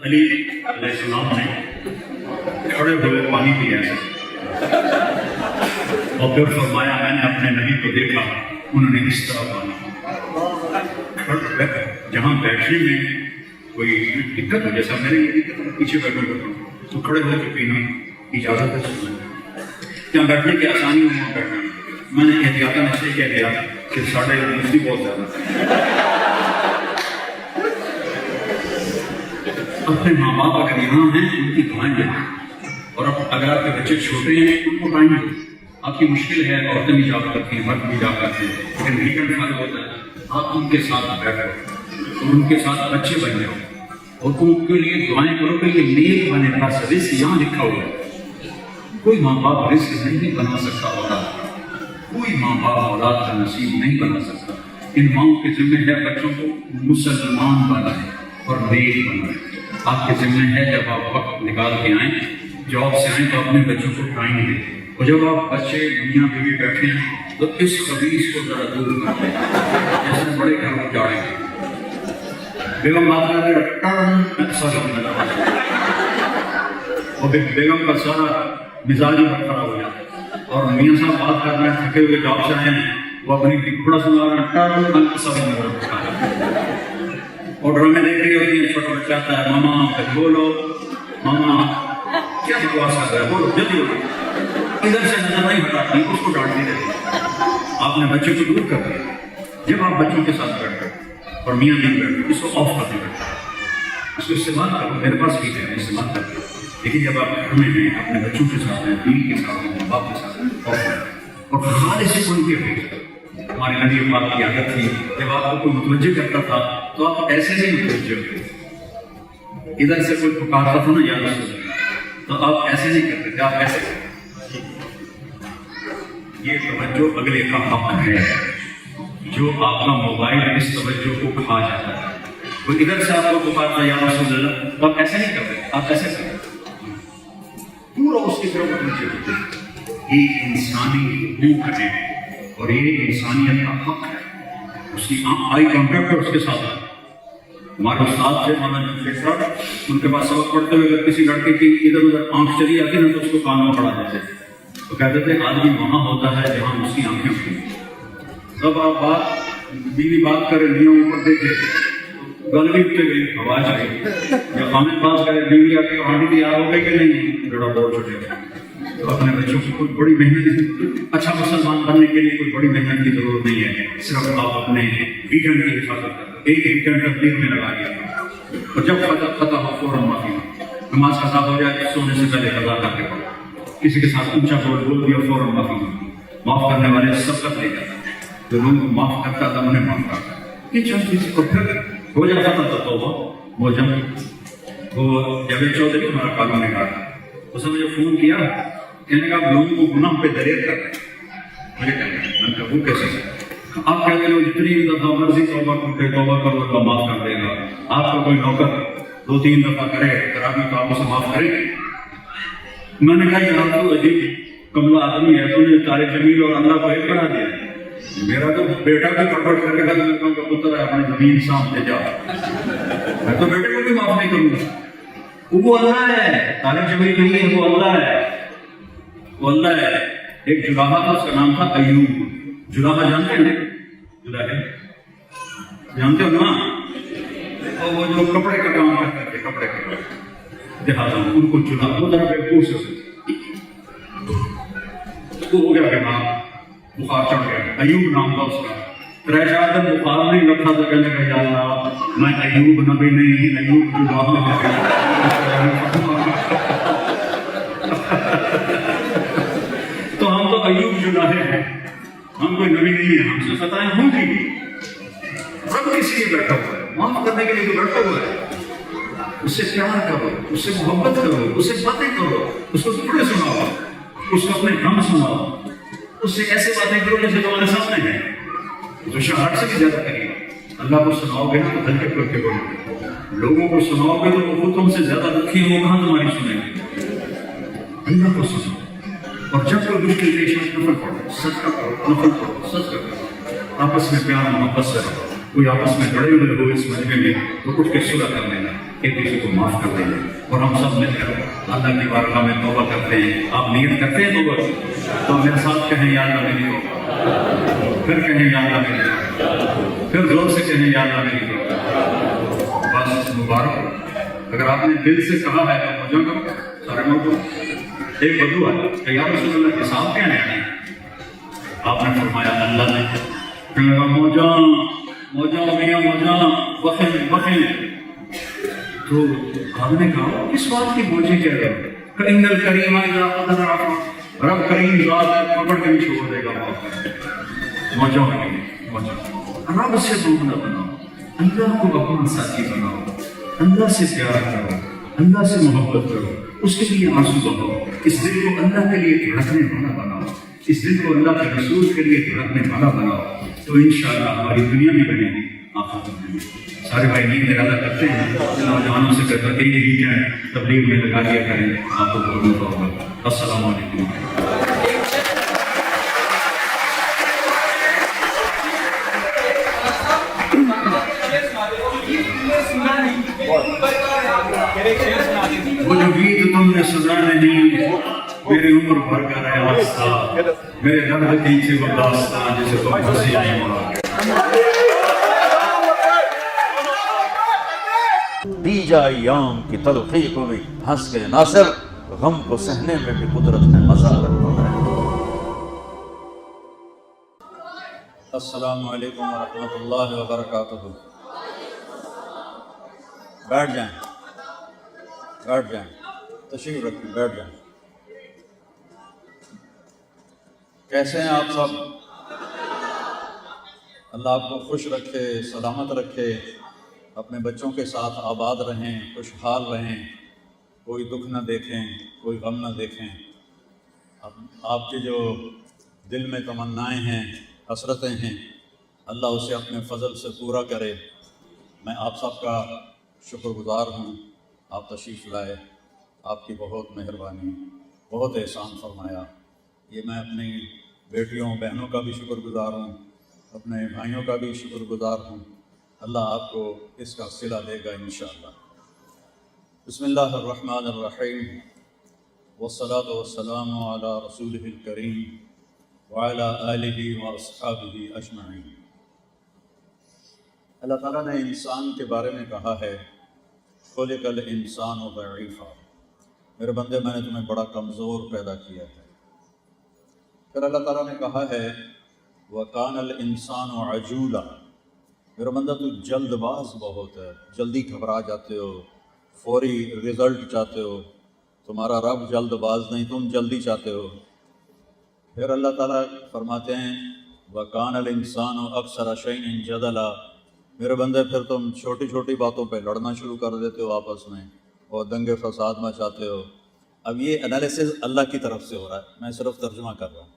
علی علیہ السلام نے کھڑے ہوئے پانی پیا اور پھر فرمایا میں نے اپنے نبی کو دیکھا، انہوں نے اس طرح پانی. جہاں بیٹھنے میں کوئی دقت ہو، جیسا میرے لیے دقت ہے پیچھے بیٹھا ہوں تو کھڑے ہو کے پینا اجازت ہے. جہاں بیٹھنے کی آسانی ہو وہاں بیٹھنا. میں نے احتیاطاً اس لیے کہہ دیا کہ ساڑھے مفتی بہت زیادہ اپنے ماں باپ اگر یہاں ہیں ان کی دعائیں لیں، اور اگر آپ کے بچے چھوٹے ہیں ان کو ٹائم دیں. آپ کی مشکل ہے، عورتیں بھی جاب کرتی ہیں، مرد بھی جاب کرتے ہیں، لیکن ویکینڈ فارغ ہوتا ہے، آپ ان کے ساتھ بیٹھو اور ان کے ساتھ اچھے بن جاؤ اور ان کے لیے دعائیں کرو کہ یہ نیک بنے. بس رزق یہاں لکھا ہوا ہے. کوئی ماں باپ رزق نہیں بنا سکتا اولاد، کوئی ماں باپ اولاد کا نصیب نہیں بنا سکتا. ان ماؤں کے ذمہ ہے بچوں کو مسلمان بنائیں اور نیک بنائیں. آپ کے ذمہ ہے جب آپ وقت نکال کے آئیں، جاب سے آئیں تو اپنے بچوں کو ٹائم دیں، اور جب آپ بچے میاں بیوی بیٹھے ہیں تو اس خبیث کو ذرا دور کر دیں جیسے بڑے گھر کو جاڑیں گے. بیگم بات کر رہے اور بیگم کا سارا مزاج ہی خراب ہو جاتا ہے، اور میاں صاحب بات کر رہے ہیں تھکے ہوئے جاب سے آئے ہیں، وہ اپنی ٹکڑا سنا رہے ہیں اور ڈرامے دیکھ رہی ہوتی ہیں. چھوٹا بچہ آتا ہے، ماما بولو، ماما کیا بکواس کر رہا ہے، بولو جلدی بولو. ادھر سے نظر نہیں ہٹاتی، اس کو ڈانٹتی رہتی. آپ نے بچوں کو دور کر دیا. جب آپ بچوں کے ساتھ بیٹھے اور میاں نہیں بیٹھے، اس کو آف کر دیا، اس کو استعمال کرو. میرے پاس بھی ہے، استعمال کرو. لیکن جب آپ گھر میں ہیں، اپنے بچوں کے ساتھ ہیں، بیوی کے ساتھ ہیں، ماں باپ کے ساتھ ہیں، آف کرو. اور خالص سے کوئی بھی ہمارے نبی پاک کی عادت تھی، جب آپ کو کوئی متوجہ کرتا تھا تو آپ ایسے نہیں متوجہ ہوتے. ادھر سے کوئی پکارتا تھا نا یا رسول اللہ، تو آپ ایسے نہیں کرتے تھے، آپ ایسے کرتے. یہ توجہ اگلے کا حق ہے. جو آپ کا موبائل اس توجہ کو کھا جاتا ہے، کوئی ادھر سے آپ کو پکارتا یا رسول اللہ، تو آپ ایسے نہیں کرتے، آپ ایسے کرتے، پورا اس کی طرف متوجہ ہوتے. یہ انسانی حقوق ہے اور یہ انسانیت کا حق ہے. اس کی آئی کانٹیکٹ ہے اس کے ساتھ. ہمارے استاد تھے مولانا جمشید، ان کے پاس سبق پڑھتے ہوئے اگر کسی لڑکے کی ادھر ادھر آنکھ چلی آتی نا تو اس کو کان میں پڑا دیتے. تو کہتے تھے آدمی وہاں ہوتا ہے جہاں اس کی آنکھیں ہوتی ہیں. جب آپ بیوی بات کرے، میاں اوپر دیکھے، گل بھی اٹھتے گئی، آواز آئی، یا خامد بات کرے، بیوی آ کے ہانڈی تیار ہو گئی کہ نہیں، جڑا بہت چھوٹے گا. تو اپنے بچوں کی کوئی بڑی محنت، اچھا مسلمان بننے کے لیے کوئی بڑی محنت کی ضرورت نہیں ہے. صرف آپ اپنے ویکینڈ کی حفاظت کریں. ایک ویکینڈ تبدیل میں لگا دیا، اور جب فتح ہو فوراً معافی. نماز قضا ہو جائے سونے سے پہلے قضا کر کے پڑھو. کسی کے ساتھ اونچا بول دیا، فوراً معافی. معاف کرنے والے سبقت لے جاتا ہے. جو لوگ معاف کرتا تھا انہیں معاف کرتا. یہ چند کسی کو پھر ہو جاتا تھا تو توبہ. وہ جب وہ جاوید چودھری ہمارا قانون نگار، اس نے مجھے فون کیا، کہنے کا آپ لوگوں کو گناہ پہ دلیل کر رہے ہیں. مجھے کہنے کا میں کہوں کیسے؟ آپ کہتے ہو جتنی دفعہ مرضی توبہ کرو اللہ معاف کر دے گا. آپ کا کوئی نوکر 2-3 دفعہ کرے خرابی تو آپ اسے معاف کریں گے؟ میں نے کہا یار تو عجیب کملا آدمی ہے، تو نے طارق جمیل اور اللہ کو ایک بنا دیا. میرا تو بیٹا بھی کٹوٹ کرے گا تو میں کہوں پتر ہے اپنی زمین سامنے جا، میں تو بیٹے کو بھی معاف نہیں کروں گا. وہ اللہ ہے، طارق جمیل نہیں ہے، وہ اللہ ہے، وہ اللہ ہے. ایک جلاحہ تھا، اس کا نام تھا ایوب. جلاحہ جانتے ہیں؟ جلاحہ جانتے ہو نا؟ اور وہ جو کپڑے کا کام کرتے تھے، کپڑے کا دیہاتوں میں، ان کو جلاحہ، وہ ذرا بیوقوف سے اس کو ہو گیا کہ نام بخار چڑھ گیا. ایوب نام تھا اس کا. 3-4 دن بخار نہیں لگتا تو کہنے کا یا اللہ میں ایوب نبی نہیں، ایوب جلاحہ تو ہم تو ایوب جلاحے ہیں، ہم کوئی نبی نہیں ہے. ہم سے خطائیں ہوں گی. رب کس لیے بیٹھا ہوا ہے؟ معاف کرنے کے لیے تو بیٹھا ہوا ہے. اس سے پیار کرو، اس سے محبت کرو، اس سے باتیں کرو، اس کو ٹکڑے سناؤ، اس کو اپنے غم سناؤ، اس سے ایسے باتیں کرو جیسے تمہارے سامنے ہیں. تو شہر سے بھی زیادہ کریے. اللہ کو سناؤ گے نا تو ہلکے کر کے بولو گے. لوگوں کو سناؤ گے تو وہ تم سے زیادہ دکھی ہیں، وہ کہاں تمہاری سنیں گے؟ اللہ کو سناؤ. اور جب کوئی مشکل پیش آئے نفل پڑھو، صدقہ کرو، نفل پڑھو، صدقہ کرو. آپس میں پیار محبت سے رہو. کوئی آپس میں جڑے ہوئے ہو اس مجمع میں تو اٹھ کے صلح کر لینا، ایک دوسرے کو معاف کر دینا. اور ہم سب مل کر اللہ کی بارگاہ میں توبہ کرتے ہیں. آپ نیت کرتے ہیں توبہ تو میرے ساتھ کہیں یا اللہ میری توبہ، پھر کہیں یا اللہ میری توبہ، پھر زور سے کہیں یا اللہ میری توبہ. بس مبارک. اگر آپ نے دل سے کہا ہے تو مجھے کرو سارے لوگوں. ایک بدو ہے کہ یا رسول اللہ حساب کیا ہے؟ آپ نے فرمایا اللہ نے کہا موجاں موجاں میاں موجاں بخن بخن تو آپ نے کہا اس بات کی مجھے کیا کرو کریم الکریم رب کریم ذات ہے پکڑ کے بھی چھوڑ دے گا موجوں رب سے دوسرا بناؤ، اللہ کو اپنا ساتھی بناؤ، اللہ سے پیار کرو، اللہ سے محبت کرو، اس کے لیے آنسو بہاؤ، اس دل کو اللہ کے لیے دھڑکنے والا بناؤ، اس دل کو اللہ کے رسول کے لیے دھڑکنے والا بناؤ، تو انشاءاللہ ہماری دنیا میں بنے گی آخرت میں بنے گی۔ سارے بھائی نیند ارادہ کرتے ہیں، نوجوانوں سے کہتا کہ یہ کیا ہے تبلیغ میں لگا دیا کریں، آپ کو بہت مزہ ہوگا۔ السلام علیکم۔ وہ جو گیت تم نے سنا نہیں میری عمر بھر کر ہے واسطہ، میرے درد کی تھی وہ داستان جسے تم ہنسی نہیں مارا۔ دی جائے ایام کی تلخی کو بھی ہنس کے ناصر، غم کو سہنے میں بھی قدرت نے مزہ رکھا ہے۔ السلام علیکم ورحمۃ اللہ وبرکاتہ۔ بیٹھ جائیں، بیٹھ جائیں، تشریف رکھیں، بیٹھ جائیں۔ کیسے ہیں آپ سب؟ اللہ آپ کو خوش رکھے، سلامت رکھے، اپنے بچوں کے ساتھ آباد رہیں، خوشحال رہیں، کوئی دکھ نہ دیکھیں، کوئی غم نہ دیکھیں۔ آپ کے جو دل میں تمنائیں ہیں، حسرتیں ہیں، اللہ اسے اپنے فضل سے پورا کرے۔ میں آپ سب کا شکر گزار ہوں، آپ تشریف لائے، آپ کی بہت مہربانی، بہت احسان فرمایا۔ یہ میں اپنی بیٹیوں بہنوں کا بھی شکر گزار ہوں، اپنے بھائیوں کا بھی شکر گزار ہوں۔ اللہ آپ کو اس کا صلہ دے گا انشاءاللہ۔ بسم اللہ الرحمن الرحیم، والصلاة والسلام علی رسولہ الکریم وعلی آلہ واصحابہ اجمعین۔ اللہ تعالیٰ نے انسان کے بارے میں کہا ہے خلق الانسان ضعیفا، میرے بندے میں نے تمہیں بڑا کمزور پیدا کیا ہے۔ پھر اللہ تعالیٰ نے کہا ہے وَكَانَ الْإِنسَانُ عَجُولًا، میرا بندہ تو جلد باز بہت ہے، جلدی گھبرا جاتے ہو، فوری رزلٹ چاہتے ہو، تمہارا رب جلد باز نہیں، تم جلدی چاہتے ہو۔ پھر اللہ تعالیٰ فرماتے ہیں وَكَانَ الْإِنسَانُ أَكْثَرَ شَيْءٍ جَدَلًا، میرے بندے پھر تم چھوٹی چھوٹی باتوں پہ لڑنا شروع کر دیتے ہو آپس میں اور دنگے فساد مچاتے ہو۔ اب یہ انالیسز اللہ کی طرف سے ہو رہا ہے، میں صرف ترجمہ کر رہا ہوں۔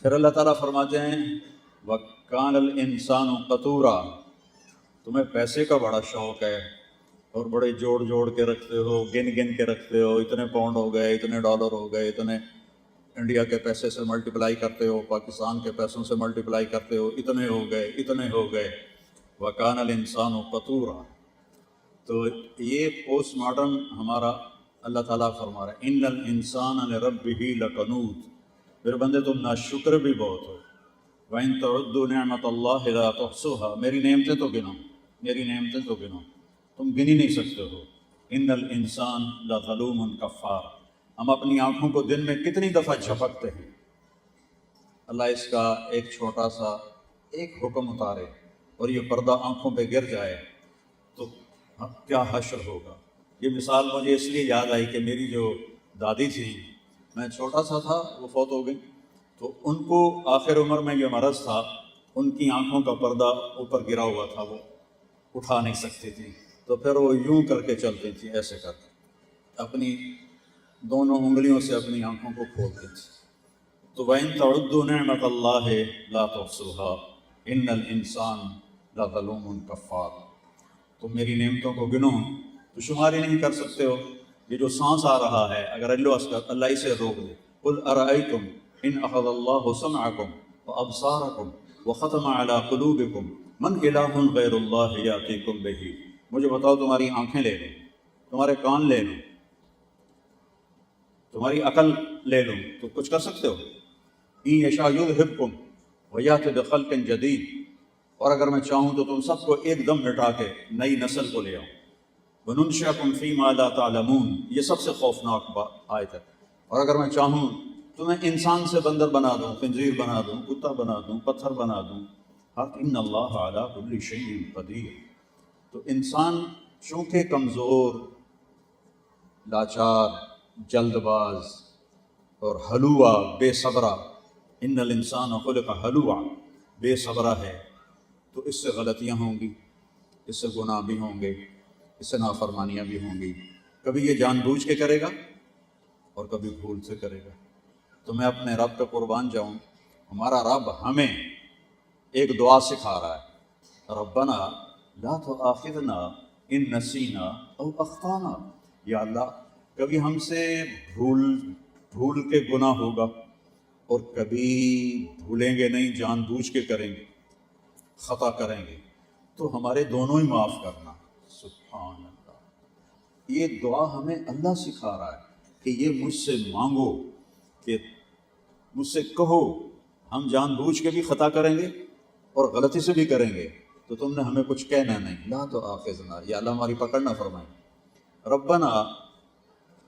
پھر اللہ تعالیٰ فرماتے ہیں وَكَانَ الْإِنسَانُ قَتُورًا، تمہیں پیسے کا بڑا شوق ہے اور بڑے جوڑ جوڑ کے رکھتے ہو، گن گن کے رکھتے ہو، اتنے پاؤنڈ ہو گئے، اتنے ڈالر ہو گئے، اتنے انڈیا کے پیسے سے ملٹیپلائی کرتے ہو، پاکستان کے پیسوں سے ملٹیپلائی کرتے ہو، اتنے ہو گئے، اتنے ہو گئے۔ وَكَانَ الْإِنسَانُ قَتُورًا، تو یہ پوسٹ ماڈرن ہمارا اللہ تعالیٰ فرما رہا ہے اِنَّ الْإِنسَانَ لِرَبِّهِ لَقَنُوطٌ، میرے بندے تم ناشکر بھی بہت ہو۔ وَإِن تَعُدُّوا نِعْمَةَ اللَّهِ لَا تُحْصُوهَا، میری نعمتیں تو گنو، میری نعمتیں تو گنو، تم گن ہی نہیں سکتے ہو۔ إِنَّ الْإِنسَانَ لَظَلُومٌ كَفَّارٌ، ہم اپنی آنکھوں کو دن میں کتنی دفعہ جھپکتے ہیں۔ اللہ اس کا ایک چھوٹا سا ایک حکم اتارے اور یہ پردہ آنکھوں پہ گر جائے تو کیا حشر ہوگا۔ یہ مثال مجھے اس لیے یاد آئی کہ میری جو دادی تھی، میں چھوٹا سا تھا، وہ فوت ہو گئی، تو ان کو آخر عمر میں یہ مرض تھا، ان کی آنکھوں کا پردہ اوپر گرا ہوا تھا، وہ اٹھا نہیں سکتی تھی، تو پھر وہ یوں کر کے چلتی تھی، ایسے کر کے اپنی دونوں انگلیوں سے اپنی آنکھوں کو کھولتی تھی۔ تو وَإِن تَعُدُّوا نِعْمَةَ اللَّهِ لَا تُحْصُوهَا إِنَّ الْإِنسَانَ لَظَلُومٌ كَفَّارٌ، تم میری نعمتوں کو گنو تو شمار ہی نہیں کر سکتے ہو۔ یہ جو سانس آ رہا ہے، اگر اللہ اسے روک دے، قُلْ أَرَأَيْتُمْ إِنْ أَخَذَ اللَّهُ سَمْعَكُمْ وَأَبْصَارَكُمْ وَخَتَمَ عَلَى قُلُوبِكُمْ مَنْ إِلَٰهٌ غَيْرُ اللَّهِ يَأْتِيكُمْ بِهِ، مجھے بتاؤ تمہاری آنکھیں لے لوں، تمہارے کان لے لوں، تمہاری عقل لے لوں تو کچھ کر سکتے ہو؟ إِن يَشَأْ يُذْهِبْكُمْ وَيَأْتِ بِخَلْقٍ جَدِيدٍ، اور اگر میں چاہوں تو تم سب کو ایک دم مٹا کے نئی نسل کو لے آؤں۔ وَنُنْشِئَكُمْ فِي مَا لَا تَعْلَمُونَ، یہ سب سے خوفناک آیت ہے۔ اور اگر میں چاہوں تو میں انسان سے بندر بنا دوں، خنزیر بنا دوں، کتا بنا دوں، پتھر بنا دوں۔ إِنَّ اللَّهَ عَلَىٰ كُلِّ شَيْءٍ قَدِيرٌ، تو انسان چونکہ کمزور، لاچار، جلد باز اور حلوہ، بے صبرہ، ان الانسان خلق حلوہ، بے صبرہ ہے، تو اس سے غلطیاں ہوں گی، اس سے گناہ بھی ہوں گے، اس سے نافرمانیاں بھی ہوں گی، کبھی یہ جان بوجھ کے کرے گا اور کبھی بھول سے کرے گا۔ تو میں اپنے رب پہ قربان جاؤں، ہمارا رب ہمیں ایک دعا سکھا رہا ہے، ربنا لا تؤاخذنا ان نسینا او اخطانا، یا اللہ کبھی ہم سے بھول کے گناہ ہوگا اور کبھی بھولیں گے نہیں، جان بوجھ کے کریں گے، خطا کریں گے، تو ہمارے دونوں ہی معاف کرنا۔ سبحان اللہ، یہ دعا ہمیں اللہ سکھا رہا ہے کہ یہ مجھ سے مانگو، کہ مجھ سے کہو، ہم جان بوجھ کے بھی خطا کریں گے اور غلطی سے بھی کریں گے، تو تم نے ہمیں کچھ کہنا نہیں، لا تؤاخذنا، یا اللہ ہماری پکڑ نہ فرمائیں۔ ربنا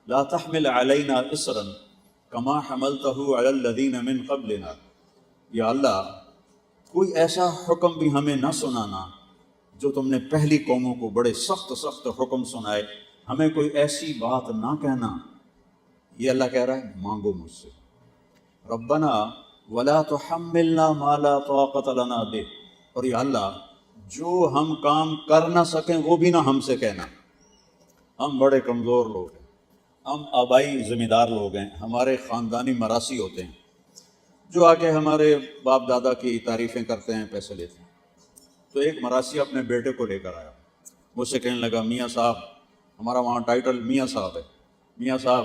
لا تحمل علینا اصرا کما حملتہ علی الذین من قبلنا، یا اللہ کوئی ایسا حکم بھی ہمیں نہ سنانا جو تم نے پہلی قوموں کو بڑے سخت سخت حکم سنائے، ہمیں کوئی ایسی بات نہ کہنا۔ یہ اللہ کہہ رہا ہے مانگو مجھ سے۔ ربنا ولا تحملنا ما لا طاقت لنا بہ، اور یا اللہ جو ہم کام کر نہ سکیں وہ بھی نہ ہم سے کہنا۔ ہم بڑے کمزور لوگ ہیں، ہم آبائی ذمہ دار لوگ ہیں، ہمارے خاندانی مراثی ہوتے ہیں جو آ کے ہمارے باپ دادا کی تعریفیں کرتے ہیں، پیسے لیتے ہیں۔ تو ایک مراثی اپنے بیٹے کو لے کر آیا، مجھ سے کہنے لگا میاں صاحب، ہمارا وہاں ٹائٹل میاں صاحب ہے، میاں صاحب